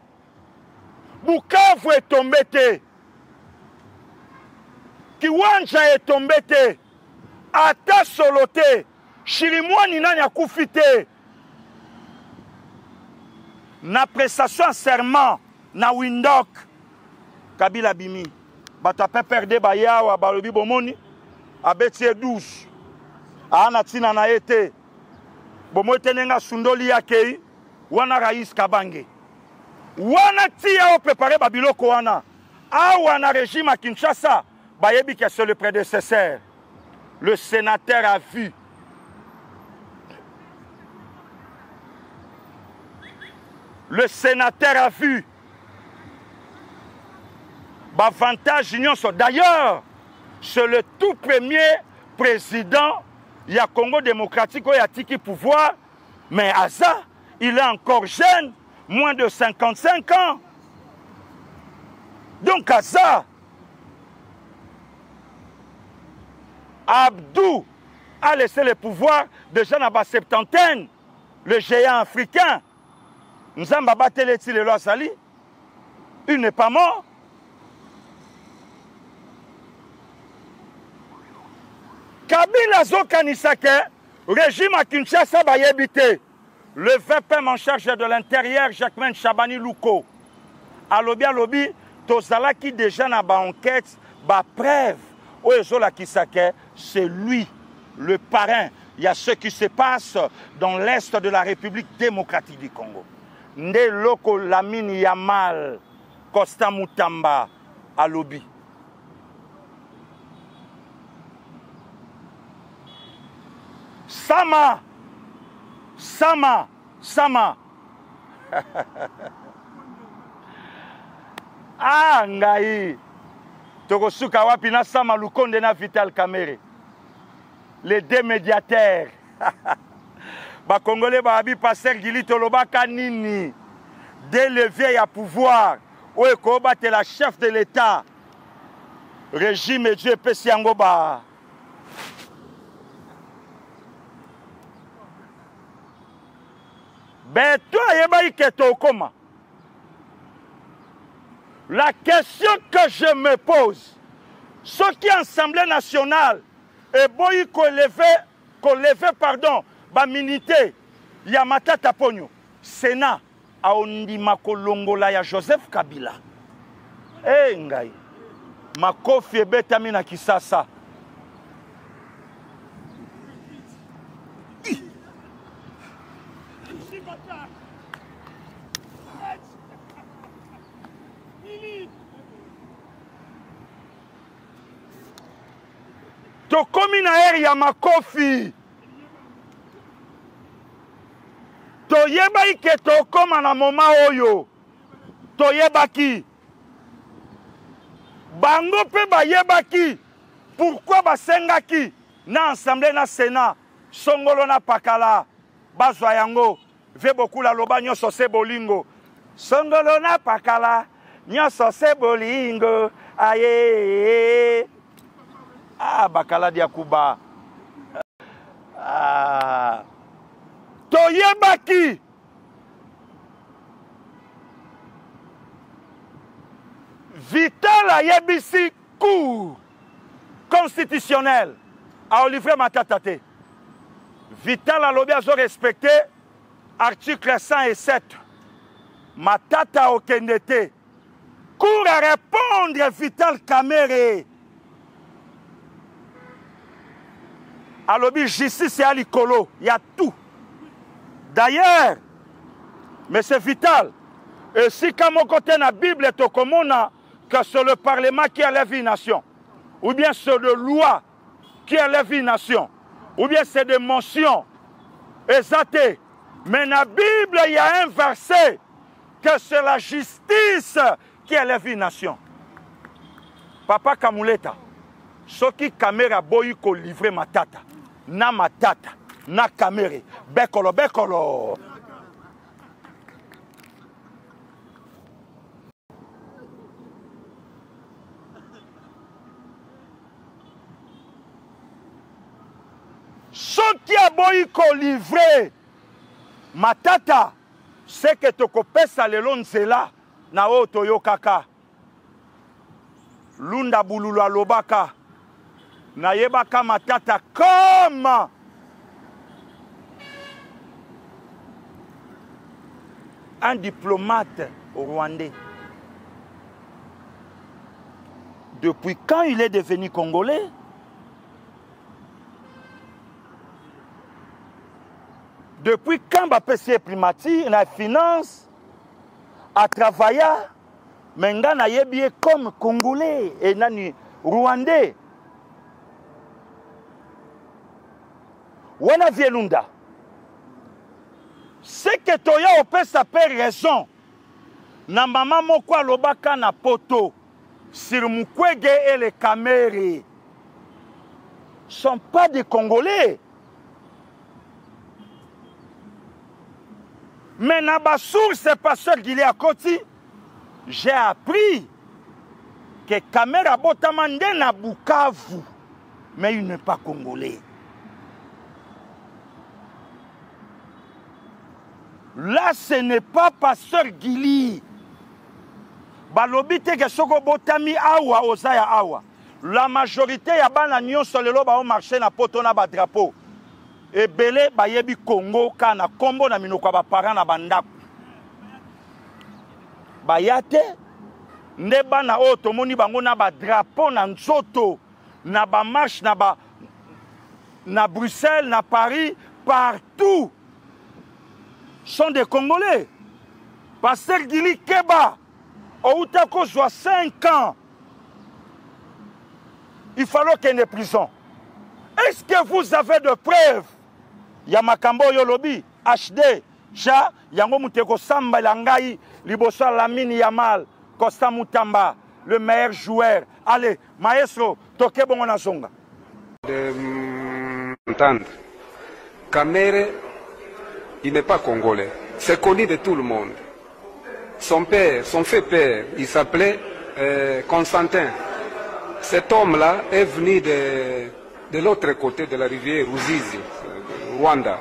D: Bukavu est tombé te. Kiwanja est tombé te. Ata solote. Chirimwani nani a koufite. Na prestation serment. Na Windhoek. Kabila bimi. Bata pe perde baya wa balobi bomoni. Abetie 12. Ana tina na ete. Bomo tenenga sundoli yake. Wana Rais Kabange. Wana tia o préparé babiloko wana. Wana régime à Kinshasa. Bayebi que c'est le prédécesseur. Le sénateur a vu. Le sénateur a vu. Bavantage union. D'ailleurs, c'est le tout premier président il y a Congo démocratique, il y a Tiki pouvoir, mais Aza, il est encore jeune, moins de 55 ans. Donc Aza, Abdou a laissé le pouvoir déjà dans la septantaine, le géant africain. Nous avons battu les lois Sali. Il n'est pas mort. Kabila Zokanisake, régime à Kinshasa bayebite. Le VPM en charge de l'intérieur, Jacquemain Chabani Louko. Alobi, Tozala qui déjà n'a pas enquête, ba preuve. Oezola Kisake, c'est lui, le parrain. Il y a ce qui se passe dans l'est de la République démocratique du Congo. Nde Loko Lamine Yamal, Costa Mutamba, Alobi. Sama. Ah, ngai. Tokosuka wapi na Sama Lukonde na Vital Kamerhe. Les deux médiateurs. Ba Congolais ba abi passer Gili Tolobaka nini. Dès le vieil à pouvoir. Oye ko bate la chef de l'État. Régime et Dieu pesi yangoba. Ben toi, la question que je me pose, ce qui est Assemblée nationale, et boy qu'on levait, pardon, ba minité, Yamata Taponyo, Sénat, a ondima kolongola ya Joseph Kabila. Eh ngai, makofi ebetamina kisasa. Tokomi na eri ya makofi. Toyeba ike tokoma na moma oyo. Toyebaki. Bango pe bayebaki. Pourquoi basengaki na Assemblée na Sénat. Songolo na pakala. Bazwa yango. Ve beaucoup la loba nyoso se bolingo. Songolo na pakala. Nyoso se bolingo. Aye. Ah, bakala diakuba. Ah. Toyebaki. Vital ayebisi cour constitutionnel à Olivier Matatate. Vital alobi azo respecté article 107. Matata okendete. Cour à répondre Vital Kamerhe. Alobi justice à l'icolo, il y a tout. D'ailleurs, M. Vital, Et si comme côté de la Bible est au commun, que c'est le Parlement qui élève une nation, ou bien c'est de loi qui élève une nation, ou bien c'est des mentions exaltées. Mais dans la Bible, il y a un verset que c'est la justice qui élève une nation. Papa Kamuleta, ce qui caméra boyi ko livrer matata, na caméra, bekolo, bekolo. Ce qui a boyi ko livrer matata, c'est que tu kopesa lelo nzela na o toyokaka. Lunda bululu alobaka na yebaka matata comme un diplomate rwandais. Depuis quand il est devenu congolais? Depuis quand Bapesi Primati, la finance, a travaillé, mais il a comme Congolais et nani Rwandais. Wana Vielunda. C'est que Toya Opé s'appelle raison. Na maman moko lobaka na poto. Sur Mukwege et les Kamere. Sont pas des Congolais. Mais dans ma source, pasteur Gilia Koti, j'ai appris que Kamera Botamande na Bukavu, mais il n'est pas congolais. Là, ce n'est pas pasteur Gili. Balobite que soko botami awa osaya awa. La majorité ya bana nyonso lelo ba au marché na poto na ba drapeau. Et belé bayebi Congo kana kombo na minoko ba parents na bandako. Bayate nde bana o tomoni bango na ba drapeau na nzoto na ba marche na Bruxelles, na Paris, partout sont des Congolais. Pasteur Gili Keba Outako soit 5 ans. Il fallait qu'il y ait une prison. Est-ce que vous avez de preuves? Yamakambo Yolobi, HD, Ja, Yango Muteko Samba Langai, Libosa Lamine Yamal, Costa Mutamba, le meilleur joueur. Allez, maestro, toke bon na songa.
E: Entendre. Kamere, il n'est pas congolais. C'est connu de tout le monde. Son père, son fait père, il s'appelait Constantin. Cet homme-là est venu de l'autre côté de la rivière Ruzizi, Rwanda.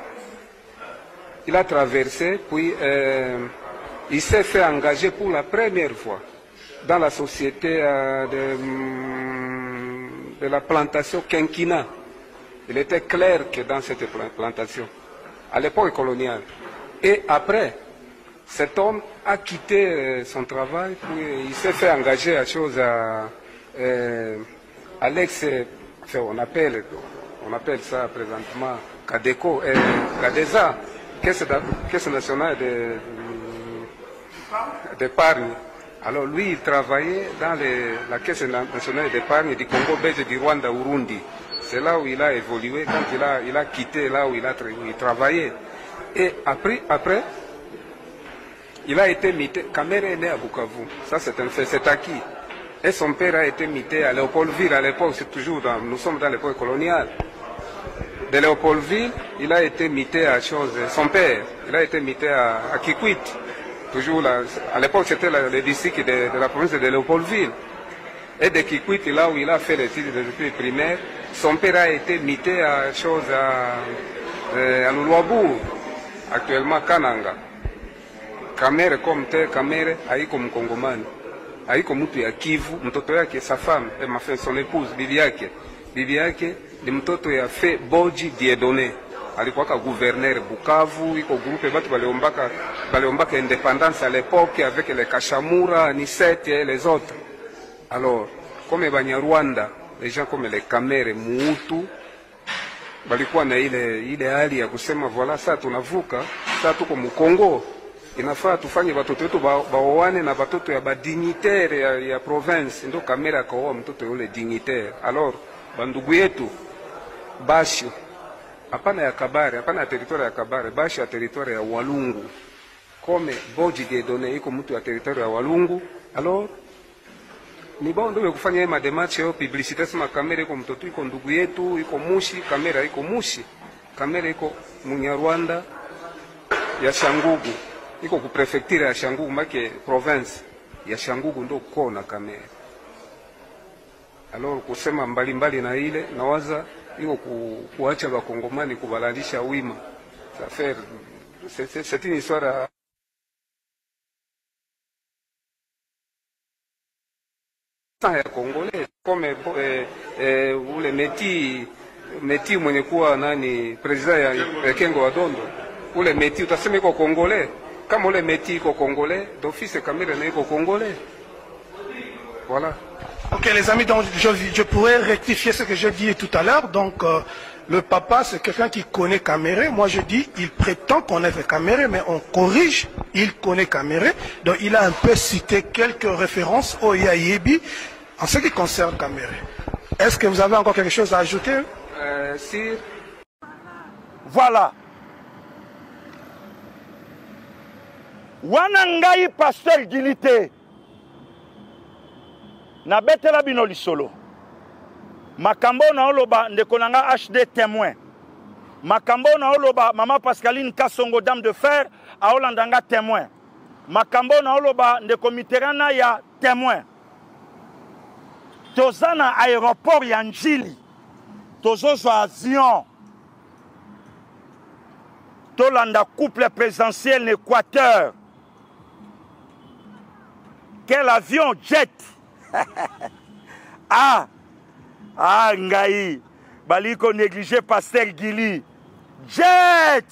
E: Il a traversé, puis il s'est fait engager pour la première fois dans la société de la plantation Kenkina. Il était clair que dans cette plantation, à l'époque coloniale. Et après, cet homme a quitté son travail, puis il s'est fait engager à chose à l'ex, on appelle ça présentement Kadeko, Kadeza, Caisse nationale d'épargne. Alors lui, il travaillait dans la Caisse nationale d'épargne du Congo belge, du Rwanda, Urundi. C'est là où il a évolué, quand il a quitté là où il travaillait. Et après, il a été mité. Kamere est né à Bukavu. Ça, c'est un fait, c'est acquis. Et son père a été mité à Léopoldville. À l'époque, c'est toujours nous sommes dans l'époque coloniale. De Léopoldville, il a été mité à son père, il a été mité à Kikwit. Toujours là, à l'époque, c'était le district de la province de Léopoldville. Et de Kikwit, là où il a fait les études primaires, son père a été mité à Luluabourg, actuellement Kananga. Kamere comme tel, Kamere haiko mkongomani, haiko mtu ya Kivu, mtoto yake sa femme, son épouse, bibi yake ni mtoto ya Fe Boji Dieudonné, alikuwa ka gouverneur Bukavu, iko groupe batu baliombaka indépendance à l'époque avec les Kashamura, Nisete et les autres. Alors, comme Banyarwanda, les gens comme les Kamere, Muutu, balikuwa na ile hali ya kusema voilà, sasa tunavuka, sasa tuko mu Kongo. inafaa tufanye watoto wetu baoane na watoto ya badignitaire ya province, ndo Kamere akaoa mtoto yule dignitaire. Alors bandugu yetu Basho hapana ya Kabare, hapana ya territoire ya Kabare, Basho ya territoire ya Walungu, kome Boji Dieudonné iko mtu ya territoire ya Walungu. Alors ni bao ndio kufanya hii mademache yo publicité, sema Kamere iko mtoto iko ndugu yetu iko Mushi, Kamere iko Mushi, Kamere iko Munyarwanda ya Shangugu, iko ku prefecture ya Shangugu, make province ya Shangugu ndo kona Kamere. Alors kusema mbalimbali na ile nawaza iko kuacha bakongomani kubalalisha wima. Ça fait c'est une histoire ya Congolais comme ule Meti mwenye kuwa nani president ya Kengo wa Dondo, ule Meti utasema iko Congolais, kama ule Meti iko Congolais d'office Kamere na iko Congolais. Voilà.
F: Ok les amis, donc je pourrais rectifier ce que j'ai dit tout à l'heure. Donc le papa c'est quelqu'un qui connaît Kamere. Moi je dis il prétend connaître Kamere, mais on corrige, il connaît Kamere. Donc il a un peu cité quelques références au Yayebi en ce qui concerne Kamere. Est-ce que vous avez encore quelque chose à ajouter?
E: Si.
D: Voilà. Wanangai pasteur Gilité. Na betela bino lisolo. Makambo na oloba ndeko nanga HD témoin. Makambo na oloba Maman Pascaline Kasongo dame de fer a Olandanga témoin. Makambo na oloba ndeko Mitterrand ya témoin. Tozana aéroport ya Njili. Tozozo avion. Tolanda couple présidentiel en Équateur. Quel avion jet? Ah ngai baliko négligé pasteur Gili jet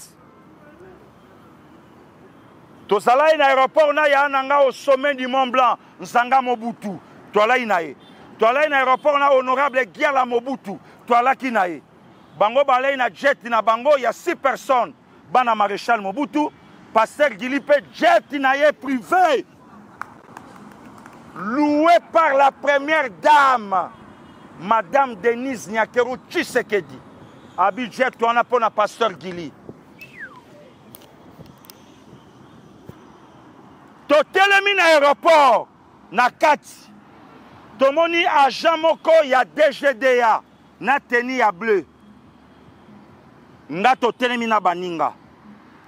D: tozala ina aéroport na ya nanga au sommet du Mont Blanc Nzanga Mobutu toala inae toala ina aéroport na honorable Giala Mobutu toala kinae bango bala ina jet na bango ya 6 personnes bana maréchal Mobutu pasteur Gili pe jet inae privé loué par la première dame, Madame Denise Nyakeru Tshisekedi. Abidjet, tu en as pour la pasteur Gili. Totelemi na aéroport, na kati. Tomoni agent moko ya DGDA, na teni ya bleu. Nga totelemi na baninga.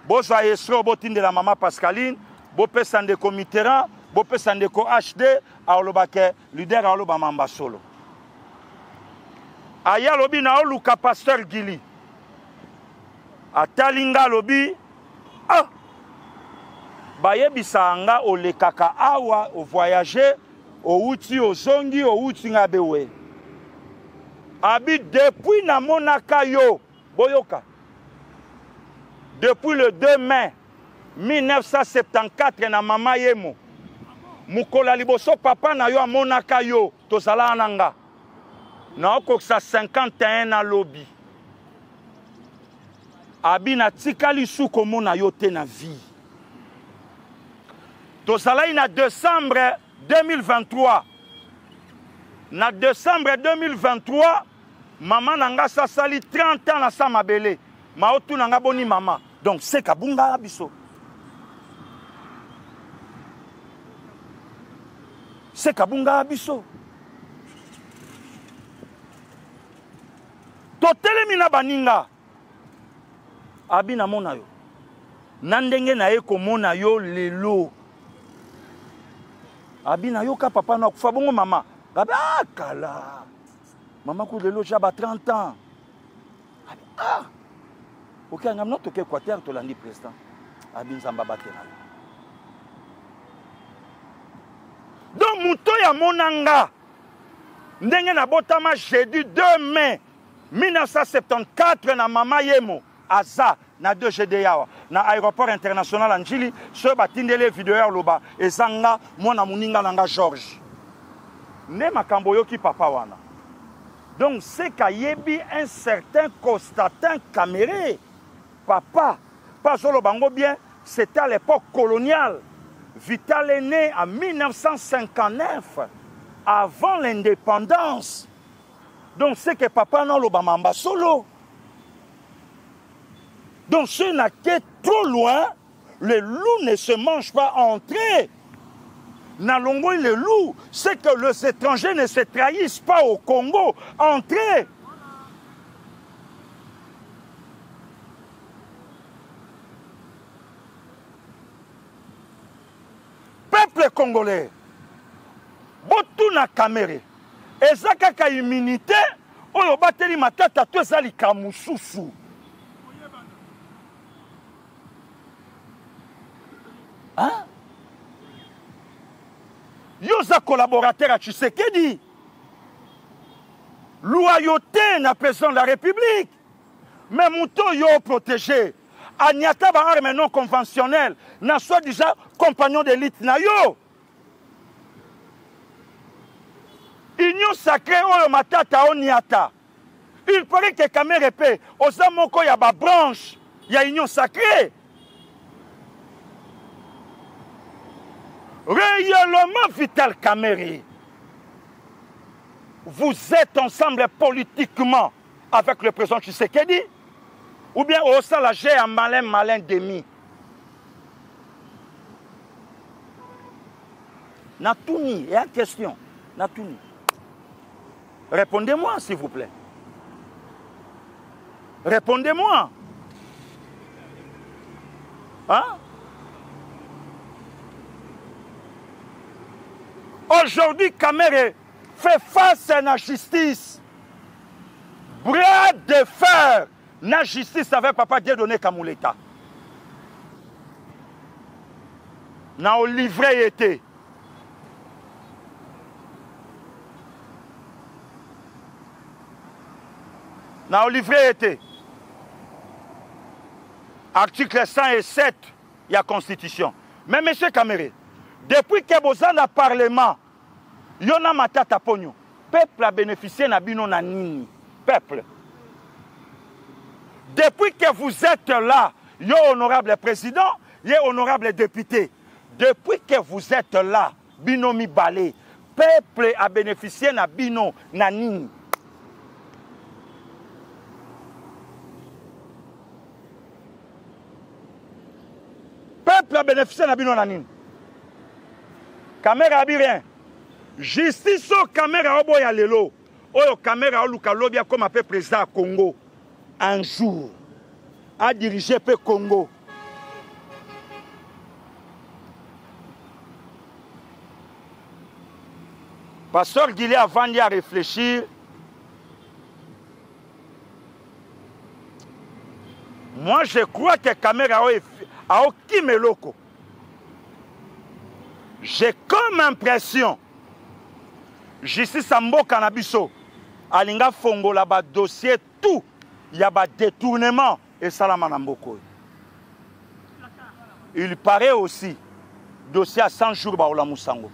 D: Boza esro botinde la Maman Pascaline, bopesa ndeko Mitterrand, bopesa ndeko HD aolobake leader aoloba mamba solo aya lobi na oluka pasteur Gili atalinga lobi bayebisa anga olekaka awa o voyager outi ozongi outi ngabewe abi depuis na monaka yo boyoka depuis le 2 mai 1974 na mama yemo mukola liboso papa na yo amonaka yo tozala ananga na okokisa 51 na lobi abi na tikali suko mona yo te na vie tozala na décembre 2023 na décembre 2023 maman nanga sasali 30 ans na sa mabele ma otu nanga boni mama donc c'est kabunga biso c'est kabunga biso totelemi na baninga abi na mona yo na ndenge na ye komona yo lelo abi na yo ka papa na kufa bongo mama abi kala mama ku lelo jaba 30 ans abi ok ngamno toke Équateur tolandi président abi nzamba batena donc muto ya monanga ndenge na botama jeudi 2 mai 1974 na mama yemo aza na 2 GDA na aéroport international en Njili so batindele vidéo loba ezanga mona muninga nanga George ne makambo yoki papa wana donc c'est kayebi un certain Constantin Kamere papa pas solo bango bien c'était à l'époque coloniale. Vital est né en 1959, avant l'indépendance. Donc c'est que papa n'a l'obamamba solo. Donc ce n'a qu'à trop loin, les loups ne se mangent pas entrés. Nalongo les loups, c'est que les étrangers ne se trahissent pas au Congo. Entrés. Peuple congolais, botu na kamere, ezaka ka immunité, oyo bateli matata to ezali kamususu. Hein? Yoza collaborateur à Tshisekedi. Loyauté na président de la République. Mais mouto yo protégé. Agnata ba arme non conventionnelle. Na soit déjà compagnon d'élite na yo. Union sacrée oyo matata oniata. Il paraît que Kamere pe oza moko ya ba branche ya union sacrée. Réellement Vital Kamerhe, vous êtes ensemble politiquement avec le président Tshisekedi ou bien au sein la j'ai un malin demi. Natouni, il y a une question. Natouni. Répondez-moi s'il vous plaît. Répondez-moi. Hein? Aujourd'hui, Kamerhe fait face à la justice. Bras de fer. La justice avec Papa Dieudonné Kamuleta. N'a au livré été. N'a au livré été. Article 107, il y a Constitution. Mais M. Kamerhe, depuis que vous avez le Parlement, il y a matata pogno. Peuple a bénéficié de bino na nini. Peuple. Depuis que vous êtes là, il y a honorable président, il y a honorable député. Depuis que vous êtes là, bino mi balé, peuple a bénéficié de bino na nini. Peuple a bénéficié de bino na nini. Caméra a dit rien. Justice au caméra au boya lelo. Oyo caméra au luka lobia comme appelé président à Congo. Un jour. A dirigé le Congo. Pasteur Guillet avant d'y réfléchir. Moi je crois que caméra a aucun meloko. J'ai comme impression, justice Sambo Canabiso, Alinga Fongo là-bas, dossier tout, il y a des détournements et Salamanamboko. Il paraît aussi, dossier à 100 jours, Baola Moussango.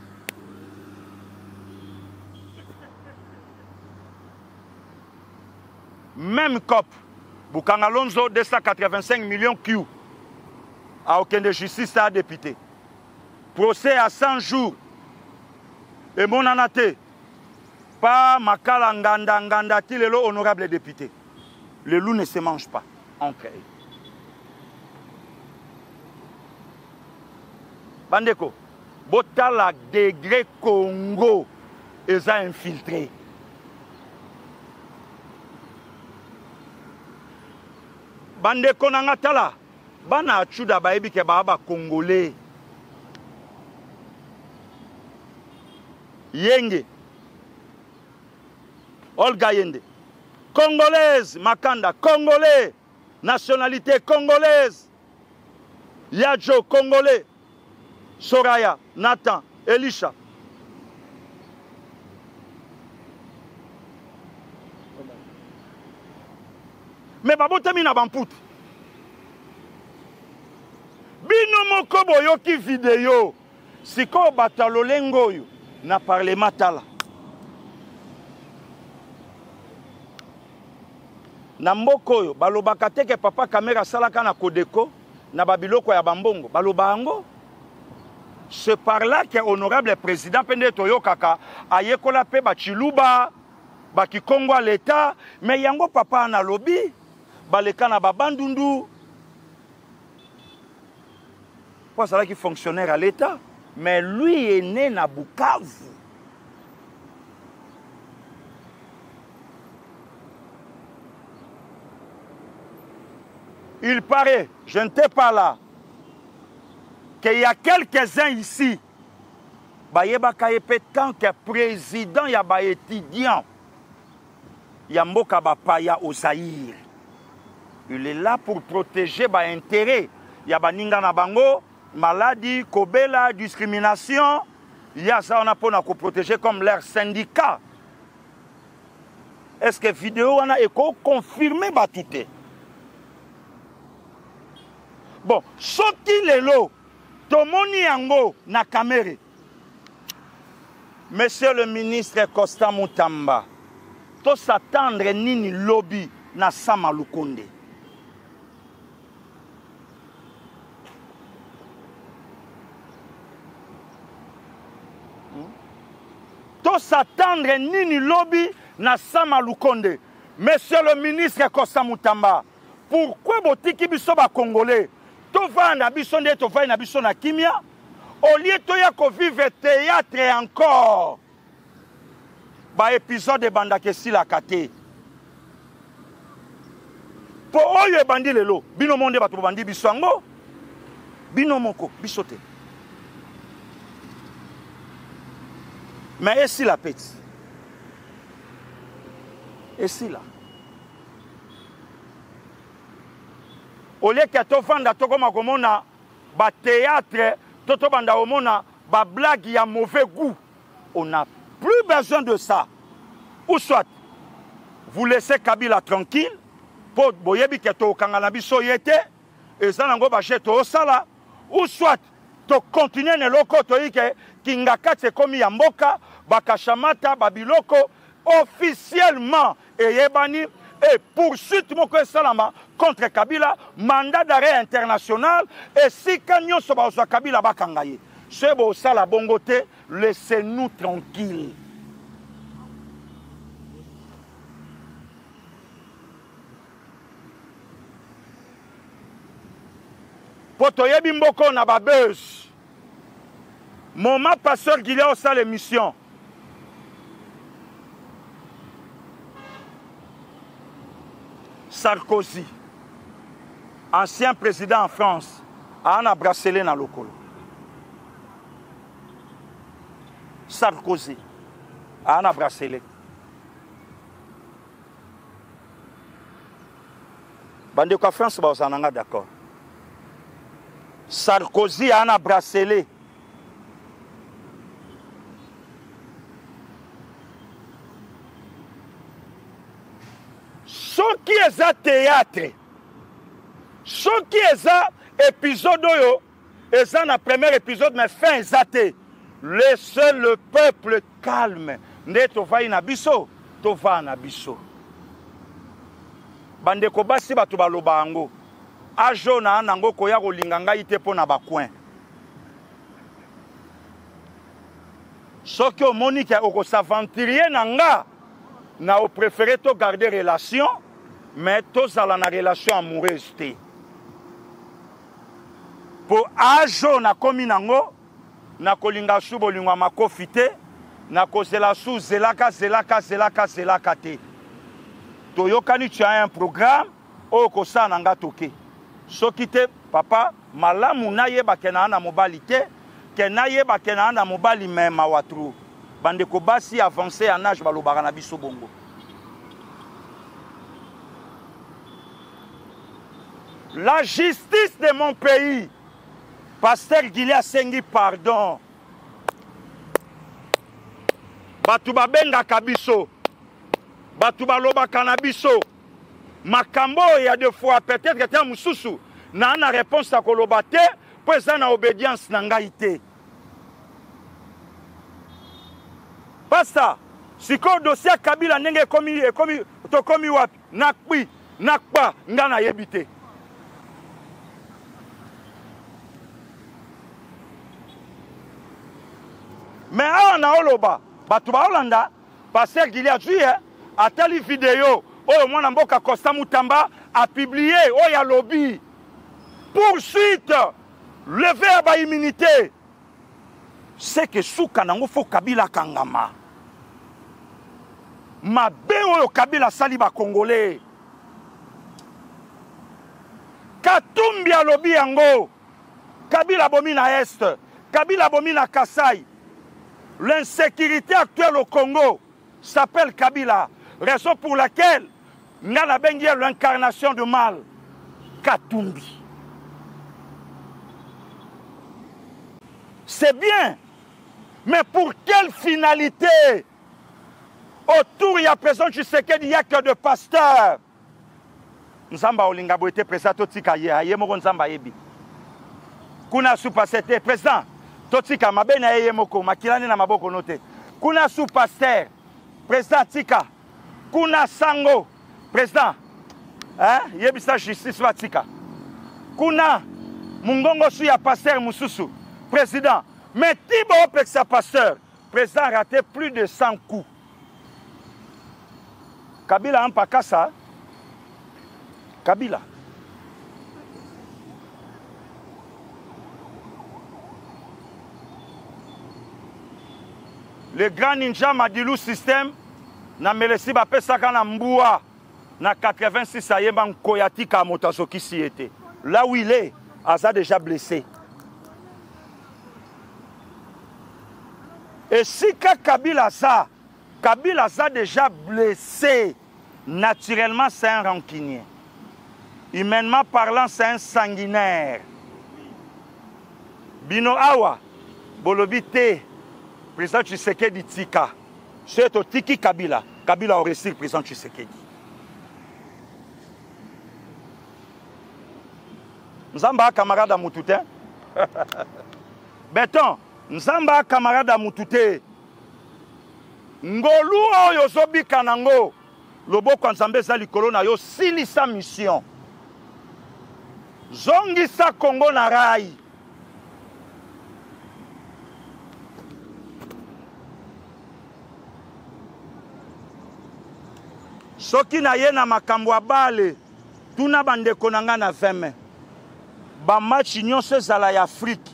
D: Même COP, Boukangalonzo, 285 millions Q, à aucun de justice à député. Procès à 100 jours. Et mon anate, pas Makala Nganda Tilelo, honorable député. Le loup ne se mange pas entre eux. Bandeko, Botala degré Congo, ils ont infiltré. Bandeko Nangatala, Bana Achuda Baebi Kebaba Congolais. Yenge, Olga Yende, Congolaise, Makanda, Congolais, nationalité congolaise, Yadjo, Congolais, Soraya, Nathan, Elisha. Mais babotami na bamput. Bino moko boyoki vidéo, siko batalolengo yo. Na parlé matala. Na mboko yo balobaka te ke papa caméra salaka na Kodeko na babiloko ya bambongo baloba yango. C'est par là que honorable président pende toyo kaka ayekola pe bachiluba bakikongo l'état mais yango papa na lobby baleka na babandundu pour ça qui fonctionnaire à l'état mais lui est né na Bukavu. Il paraît, je n'étais pas là, qu'il y a quelques-uns ici, tant que président, il y a des étudiants, il y a Mboka Bapaya au Zaïre. Il est là pour protéger les intérêts. Il y a Baninga Nabango, maladie, Kobela, discrimination. Il y a ça, on a pour protéger comme leur syndicat. Est-ce que la vidéo a confirmé tout? Bon, ce qui est là, Tomoni Yango na caméra. Monsieur le ministre Costa Moutamba, to s'attendre nini lobby na Sama Lukonde. To s'attendre nini lobby na Sama Lukonde. Monsieur le ministre Costa Moutamba, pourquoi botiki biso ba Congolais? Tova na biso nde tova na biso na kimia au lieu to ya ko vivre théâtre encore ba épisode banda ke sila kate po oyo bandi lelo bino monde batu bandi biso ngo bino moko biso te mais esi la peti esi la au lieu que tu fasses un théâtre, tu fasses des blagues qui ont mauvais goût. On n'a plus besoin de ça. Ou soit, vous laissez Kabila tranquille, pour que tu kanganabiso yete, et ça n'a pas de sala. Ou soit, tu continues à faire Kingaka Tsekomi Yamboka, Bakashamata, Babiloko, officiellement, et Yebani. Et poursuite Salama contre Kabila, mandat d'arrêt international, et si Kanyon Sobaosa Kabila Bakangaye. C'est beau ça la bongote, laissez-nous tranquilles. Potoye Bimboko na babeuse. Moment passeur Guilherme ça l'émission. Sarkozy, ancien président en France, a un bracelet dans le col. Sarkozy a un bracelet. Bande de France, vous en d'accord. Sarkozy a un bracelet. Ce qui est un théâtre, ce qui est un épisode, c'est un premier épisode, mais fin exacté. Laissez le peuple calme. Ne tova inabiso, tova nabiso. Bande ko basi batu baloba ango. Ajo na anango koya kolinganga ite po na bakwen. Ce qui au monique au s'aventurer nanga. Na au préféré to garder relation, mais tous à la relation amoureuse. Pour ajo na komi nango, na kolinga subo lingwa makofite, na kozela su zelaka te. Toyokani tu as un programme, o kosa nanga toke. Soki te papa, malamu na yeba kena na mobilité, kena yeba kena na mobali mema watru. Bande ko basi avancé en âge balobara na biso bongo. La justice de mon pays, pasteur Gilia Sengi, pardon. Batu babenga kabiso, batu baloba kanabiso. Makambo il y a deux fois peut-être que tu mususu na na réponse à kolobate, pour ça na obédience nangaité. Basta, si ko dossier Kabila nenge komi wapi, nakpi, nakpa, ngana yebite. Mais on a oloba, batuba Hollanda, pasteur Gilead Juye, a tali vidéo, oh mon amboka Costa Mutamba a publié, oh ya lobby. Poursuite, lever à ba immunité. C'est que souka nango fo Kabila kangama. Ma ben oyo Kabila sali ba Congolais. Katumbi a lobby yango. Kabila bomi na Est, Kabila bomi na Kasai. L'insécurité actuelle au Congo s'appelle Kabila. Raison pour laquelle Ngana Bengi est l'incarnation du mal. Katumbi. C'est bien. Mais pour quelle finalité? Autour, il y a présent, tu sais qu'il n'y a que de pasteurs. Nzamba Olingabo était présent, Totika Yemoko Nzamba Yebi. Kuna Soupa, c'était présent. Totika Mabena Yemoko, Makilani na Maboko noté. Kuna Soupa, pasteur, président Tika. Kuna Sango, président. Hein? Yebisa justice Tika. Kuna Mungongo Suya, pasteur Moussousou, président. Mais Tibo Opeksa, pasteur, président a raté plus de 100 coups. Kabila Ampakasa. Kabila. Le grand ninja Madilou système na melesi ba pesaka na Mboua na 86 ayeba Nkoyati ka motasoki si était. Là où il est, Aza déjà blessé. Et si Kabila ça déjà blessé, naturellement c'est un rancunier. Humainement parlant, c'est un sanguinaire. Bino Awa, Bolobite, président Tshisekedi Tika. C'est au Tiki Kabila. Kabila aurait reçu le président Tshisekedi. Nzamba camarade à Moutouté. Béton, Nzamba camarade à Moutouté. Ngolu oyo zobi kanango. Lobo kwa Nzambe za likolo na yo silisa mission. Zongisa Congo na rai. Soki na ye na makambo abale, tuna bandeko nanga na veme. Ba match nyonso ezala ya Afrique.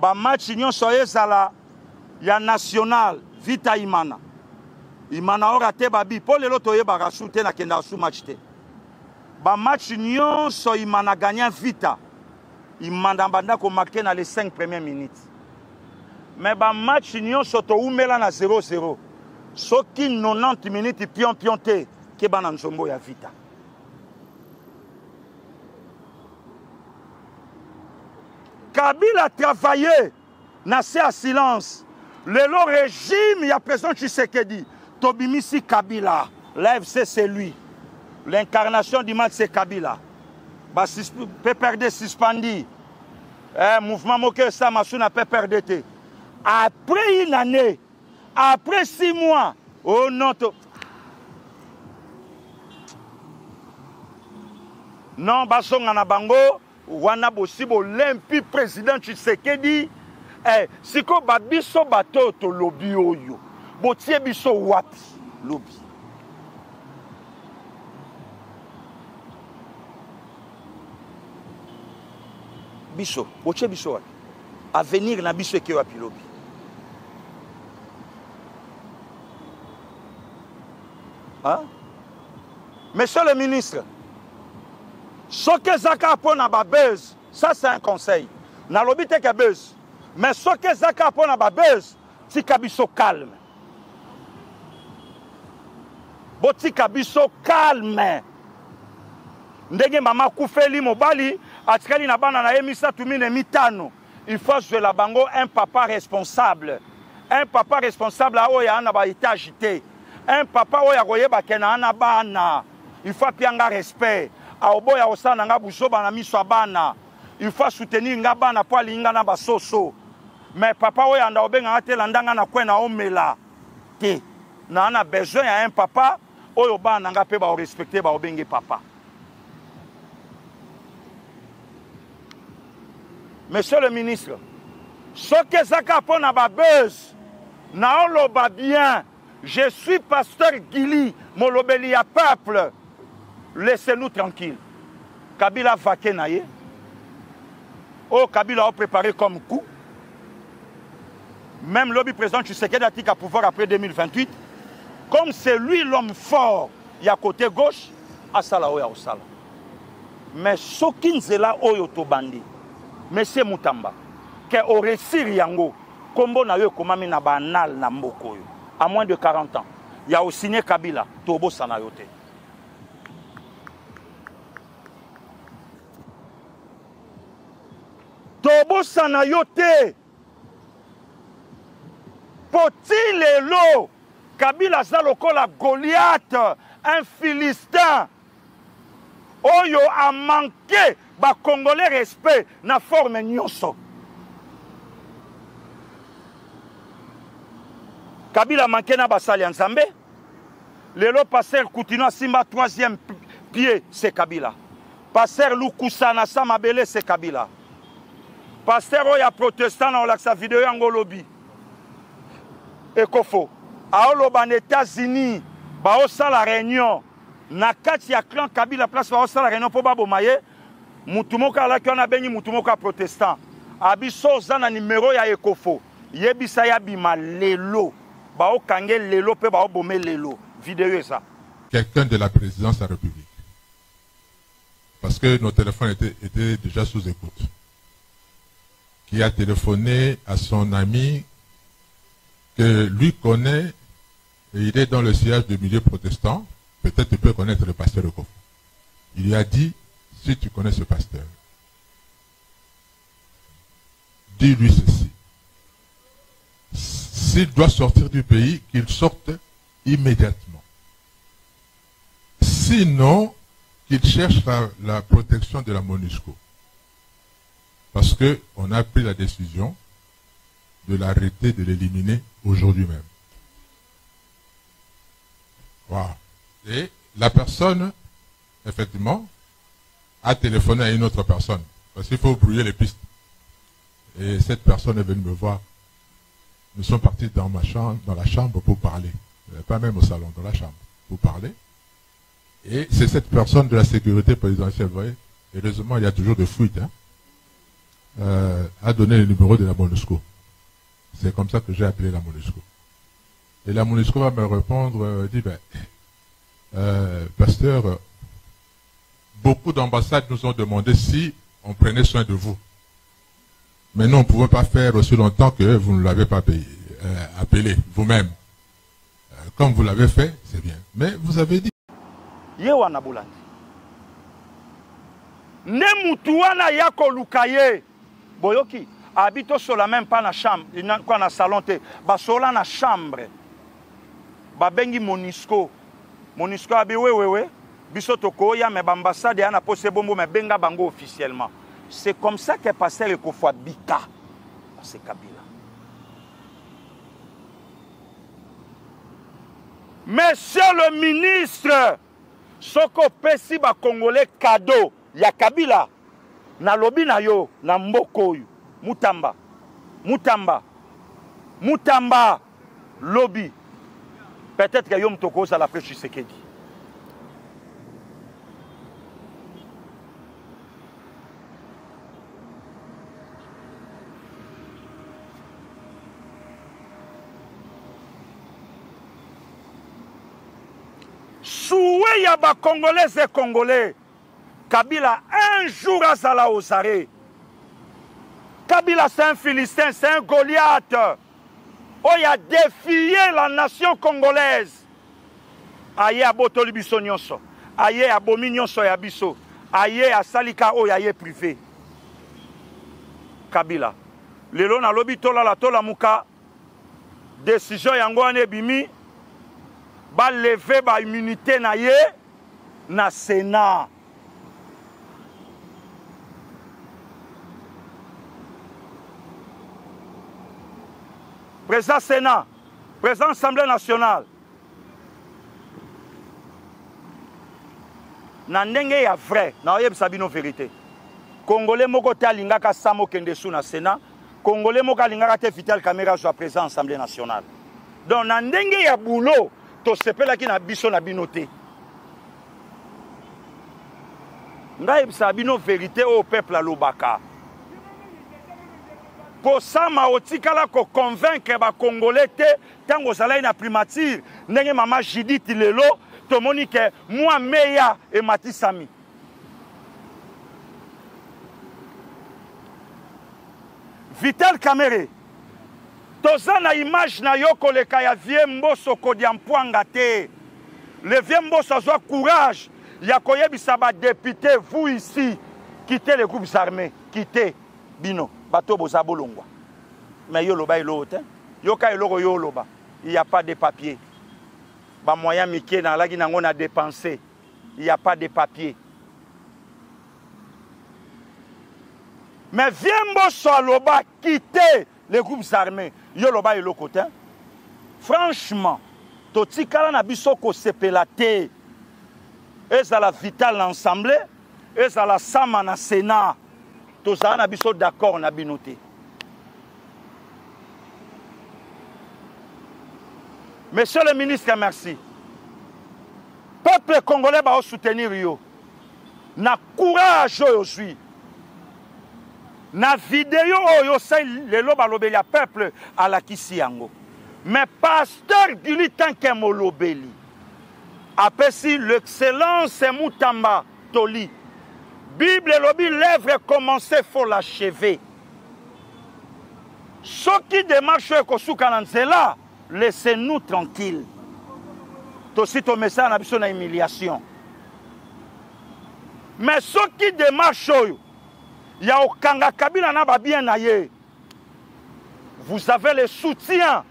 D: Ba match nyonso ezala ya national, vita imana. Imana ora te babi, po lelo toyeba rasu te na kenda rasu match te. Ba match nyonso imana gagné vita. Imana banda ko marqué na les 5 premières minutes. Mais ba match nyonso to umela na 0-0. Soki 90 minutes pion te ke bana nzombo ya vita. Kabila a travaillé na à silence. Le régime, il y a président Tshisekedi. Tobimisi Kabila. L'AFC c'est lui. L'incarnation du mal c'est Kabila. PPRD suspendu. Mouvement Moké Samassouna PPRD. Après une année, après 6 mois, oh non. Non, Basonga na bango, wana bosibo lempi président Tshisekedi. Siko babiso bato to lobby oyo. Botie biso wapi lobby. Biso, botie biso wapi. Avenir na biso ke wapi lobby. Hein? Monsieur le ministre, ce que Zaka pon na babeuse, ça c'est un conseil. Na lobby te ke beuse. Mais ce que Zaka pon na babeuse, ti kabiso calme. Boti kabiso calme. Ndenge mama kufeli mobali, atikali na bana na emisa tumine mitano. Il faut jouer la bango un papa responsable. Un papa responsable a oya na ba été agité. Un papa oya koyeba kena na bana. Il faut pianga respect. Aoboya osana nga busoba na miso bana. Il faut soutenir nga bana po alinga na basoso. Mais papa oya anda obenga ate landanga na kwena omela. Te. Na ana besoin ya un papa oyo bana nga pe ba respecter ba obenge papa. Monsieur le ministre, ce que Zaka pon na ba buzz, naoloba bien. Je suis pasteur Gili, molobeli à peuple. Laissez-nous tranquilles. Kabila vaqué naïe. Oh, Kabila a préparé comme coup. Même lobby président Tshisekedi a à pouvoir après 2028. Comme c'est lui l'homme fort, il y a côté gauche, à Salaoya au Sala. Mais Sokin Zela Oyo Tobandi, Monsieur Moutamba, qui aurait réussi Yango, Kombo na yo komami na banal na mboko yo. À moins de 40 ans. Il y a aussi signé Kabila, Tobo Sanayote. Tobo Sanayote. Poti lelo. Kabila Zaloko la Goliath, un Philistin. Oyo a manqué ba Congolais respect na forme nyonso. Kabila manqué na basali Nzambe. Lelo passer Koutina Simba troisième pied, c'est Kabila. Passer Lukusana Samabele, c'est Kabila. Passer Oya protestant dans la vidéo Angolobi. Ekofo. Aoloba aux États-Unis, baosa la réunion. Nakati ya clan Kabila place baosa la réunion pour babomaye. Mutumoka la kiona beni mutumoka protestant. Abiso zana numéro ya Ekofo. Yebisa ya bima lelo. Bao kange lelo pe bao bomé lelo. Vidéo ça.
G: Quelqu'un de la présidence de la République. Parce que nos téléphones étaient déjà sous écoute. Qui a téléphoné à son ami que lui connaît et il est dans le siège du milieu protestant. Peut-être tu peux connaître le pasteur Ekofo. Il lui a dit, si tu connais ce pasteur, dis-lui ceci. S'il doit sortir du pays, qu'il sorte immédiatement. Sinon, qu'il cherche la protection de la MONUSCO. Parce qu'on a pris la décision de l'arrêter, de l'éliminer aujourd'hui même. Wow. Et la personne, effectivement, a téléphoné à une autre personne. Parce qu'il faut brouiller les pistes. Et cette personne est venue me voir. Nous sommes partis dans ma chambre, dans la chambre pour parler. Pas même au salon, dans la chambre, pour parler. Et c'est cette personne de la sécurité présidentielle, vous voyez. Heureusement, il y a toujours des fuites, hein, a donné le numéro de la MONUSCO. C'est comme ça que j'ai appelé la MONUSCO. Et la MONUSCO va me répondre, dit, ben, pasteur, beaucoup d'ambassades nous ont demandé si on prenait soin de vous. Mais nous, on ne pouvait pas faire aussi longtemps que vous ne l'avez pas appelé vous-même. Comme vous l'avez fait, c'est bien. Mais vous avez dit.
D: Yewana Boulandi. Ne mutuana yako lukaye. Boyoki. Habito sola même pas na chambre. Quoi na salon te. Ba sola na chambre. Ba bengi MONUSCO. MONUSCO abi we. Biso toko ya me bambassade ya na pose bombo me benga bango officiellement. C'est comme ça qu'est passé le Ekofo Bika. C'est Kabila. Monsieur le ministre, Soko pesi ba Congolais cadeau. Ya Kabila. Na lobi na yo, na mboko yu. Mutamba. Lobby. Peut-être que Yom Toko ça l'a fait Tshisekedi. Soué yaba Congolais et Congolais. Kabila un jour à Zala aux arrêts. Kabila c'est un Philistin, c'est un Goliath. Oh, il a défié la nation congolaise. Aïe à Botoli biso nyonso. Aïe à Bomi nyonso ya biso. Aïe à Salika o yaye privé. Kabila. Lelo na lobi tola la tola muka. Décision yango ane bimi. Ba lever ba immunité na ye na Sénat. Président Sénat, président Assemblée nationale. Na ndenge ya vrai, na oyeb sabino vérité. Congolais moko te alingaka samo kende sou na Sénat, Congolais moko alingaka te Vital Kamerhe soit président Assemblée nationale. Donc na ndenge ya boulot to sepelaki na biso na bino te. Ngai sabino vérité au peuple alobaka. Kosama otikala ko convaincre ba Congolais te tango zala na primature ndenge mama Judith lelo tomoni ke moi meya e matisami. Vital Kamerhe toza na image na yo koleka ya vie mboso kodia mpwanga te. Le vie mboso azwa courage ya koyebisa ba député vous ici quittez les groupes armés, quittez bino bato boza bolongwa. Mais yo loba ilo te. Yo ka eloko yo loba. Il n'y a pas de papier. Ba moyen mike na lagi nango na dépenser. Il n'y a pas de papier. Mais viens mboso loba quitter les groupes armés. Yo loba eloko te. Franchement, totikala na biso ko sepela te. Ezala vital l'ensemble, ezala sama na Sénat. Tozala na biso d'accord na binoté. Monsieur le ministre, merci. Peuple congolais va soutenir yo. Na courage yo suis. Na vidéo yo say le loba lobeli a peuple à la kisiango. Mais pasteur Gili Tanke Molobeli. Apesi l'excellence Moutamba Toli. Bible lobby lèvres commencé faut l'achever. Ce qui démarche là, laissez-nous tranquilles. Aussi ton message n'a besoin d'humiliation. Mais ce qui démarche, il y a aucun Kabila n'a pas bien aillé. Vous avez le soutien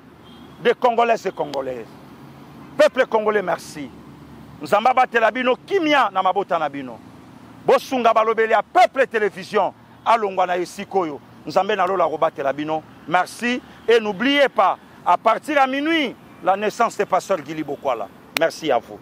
D: des Congolais et Congolaises. Peuple congolais, merci. Nous avons battu la bino kimia na mabota na bino. Bosunga balobeli a peuple télévision alongwa na esikoyo. Nous avons na lola robatela la bino. Merci et n'oubliez pas à partir à minuit la naissance de pasteur Gili Bokwala. Merci à vous.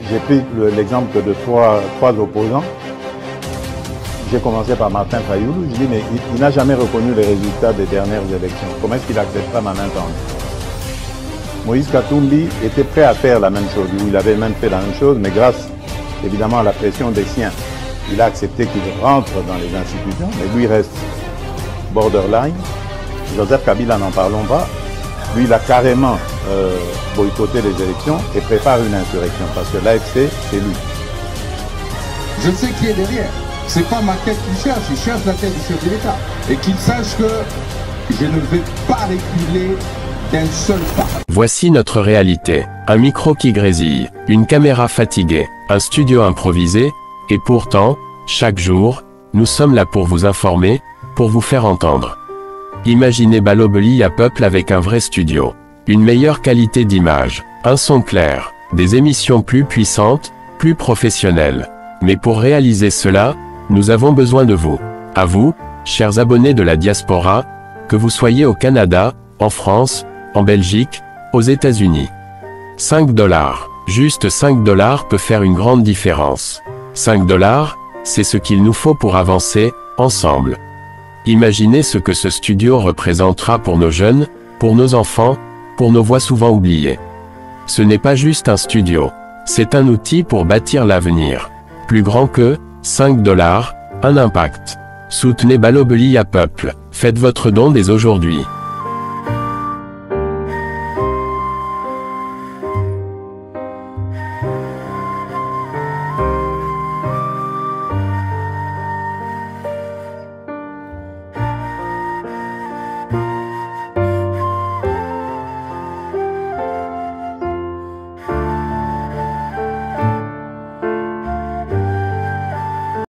A: J'ai pris l'exemple de trois opposants. J'ai commencé par Martin Fayoulou. Je dis, mais il n'a jamais reconnu les résultats des dernières élections. Comment est-ce qu'il acceptera ma main tendue? Moïse Katumbi était prêt à faire la même chose. Il avait même fait la même chose, mais grâce évidemment à la pression des siens, il a accepté qu'il rentre dans les institutions, mais lui reste borderline. Joseph Kabila, n'en parlons pas. Lui, il a carrément boycotté les élections et prépare une insurrection parce que l'AFC, c'est lui.
H: Je sais qui est derrière. C'est pas ma tête qu'il cherche, il cherche la tête du chef de l'État. Et qu'il sache que je ne vais pas reculer d'un seul pas.
C: Voici notre réalité. Un micro qui grésille, une caméra fatiguée, un studio improvisé, et pourtant, chaque jour, nous sommes là pour vous informer, pour vous faire entendre. Imaginez Balobeli à peuple avec un vrai studio. Une meilleure qualité d'image, un son clair, des émissions plus puissantes, plus professionnelles. Mais pour réaliser cela, nous avons besoin de vous. À vous, chers abonnés de la diaspora, que vous soyez au Canada, en France, en Belgique, aux États-Unis. 5 $, juste 5 $ peut faire une grande différence. 5 $, c'est ce qu'il nous faut pour avancer, ensemble. Imaginez ce que ce studio représentera pour nos jeunes, pour nos enfants, pour nos voix souvent oubliées. Ce n'est pas juste un studio, c'est un outil pour bâtir l'avenir. Plus grand que 5 $, un impact. Soutenez Balobeli à peuple, faites votre don dès aujourd'hui.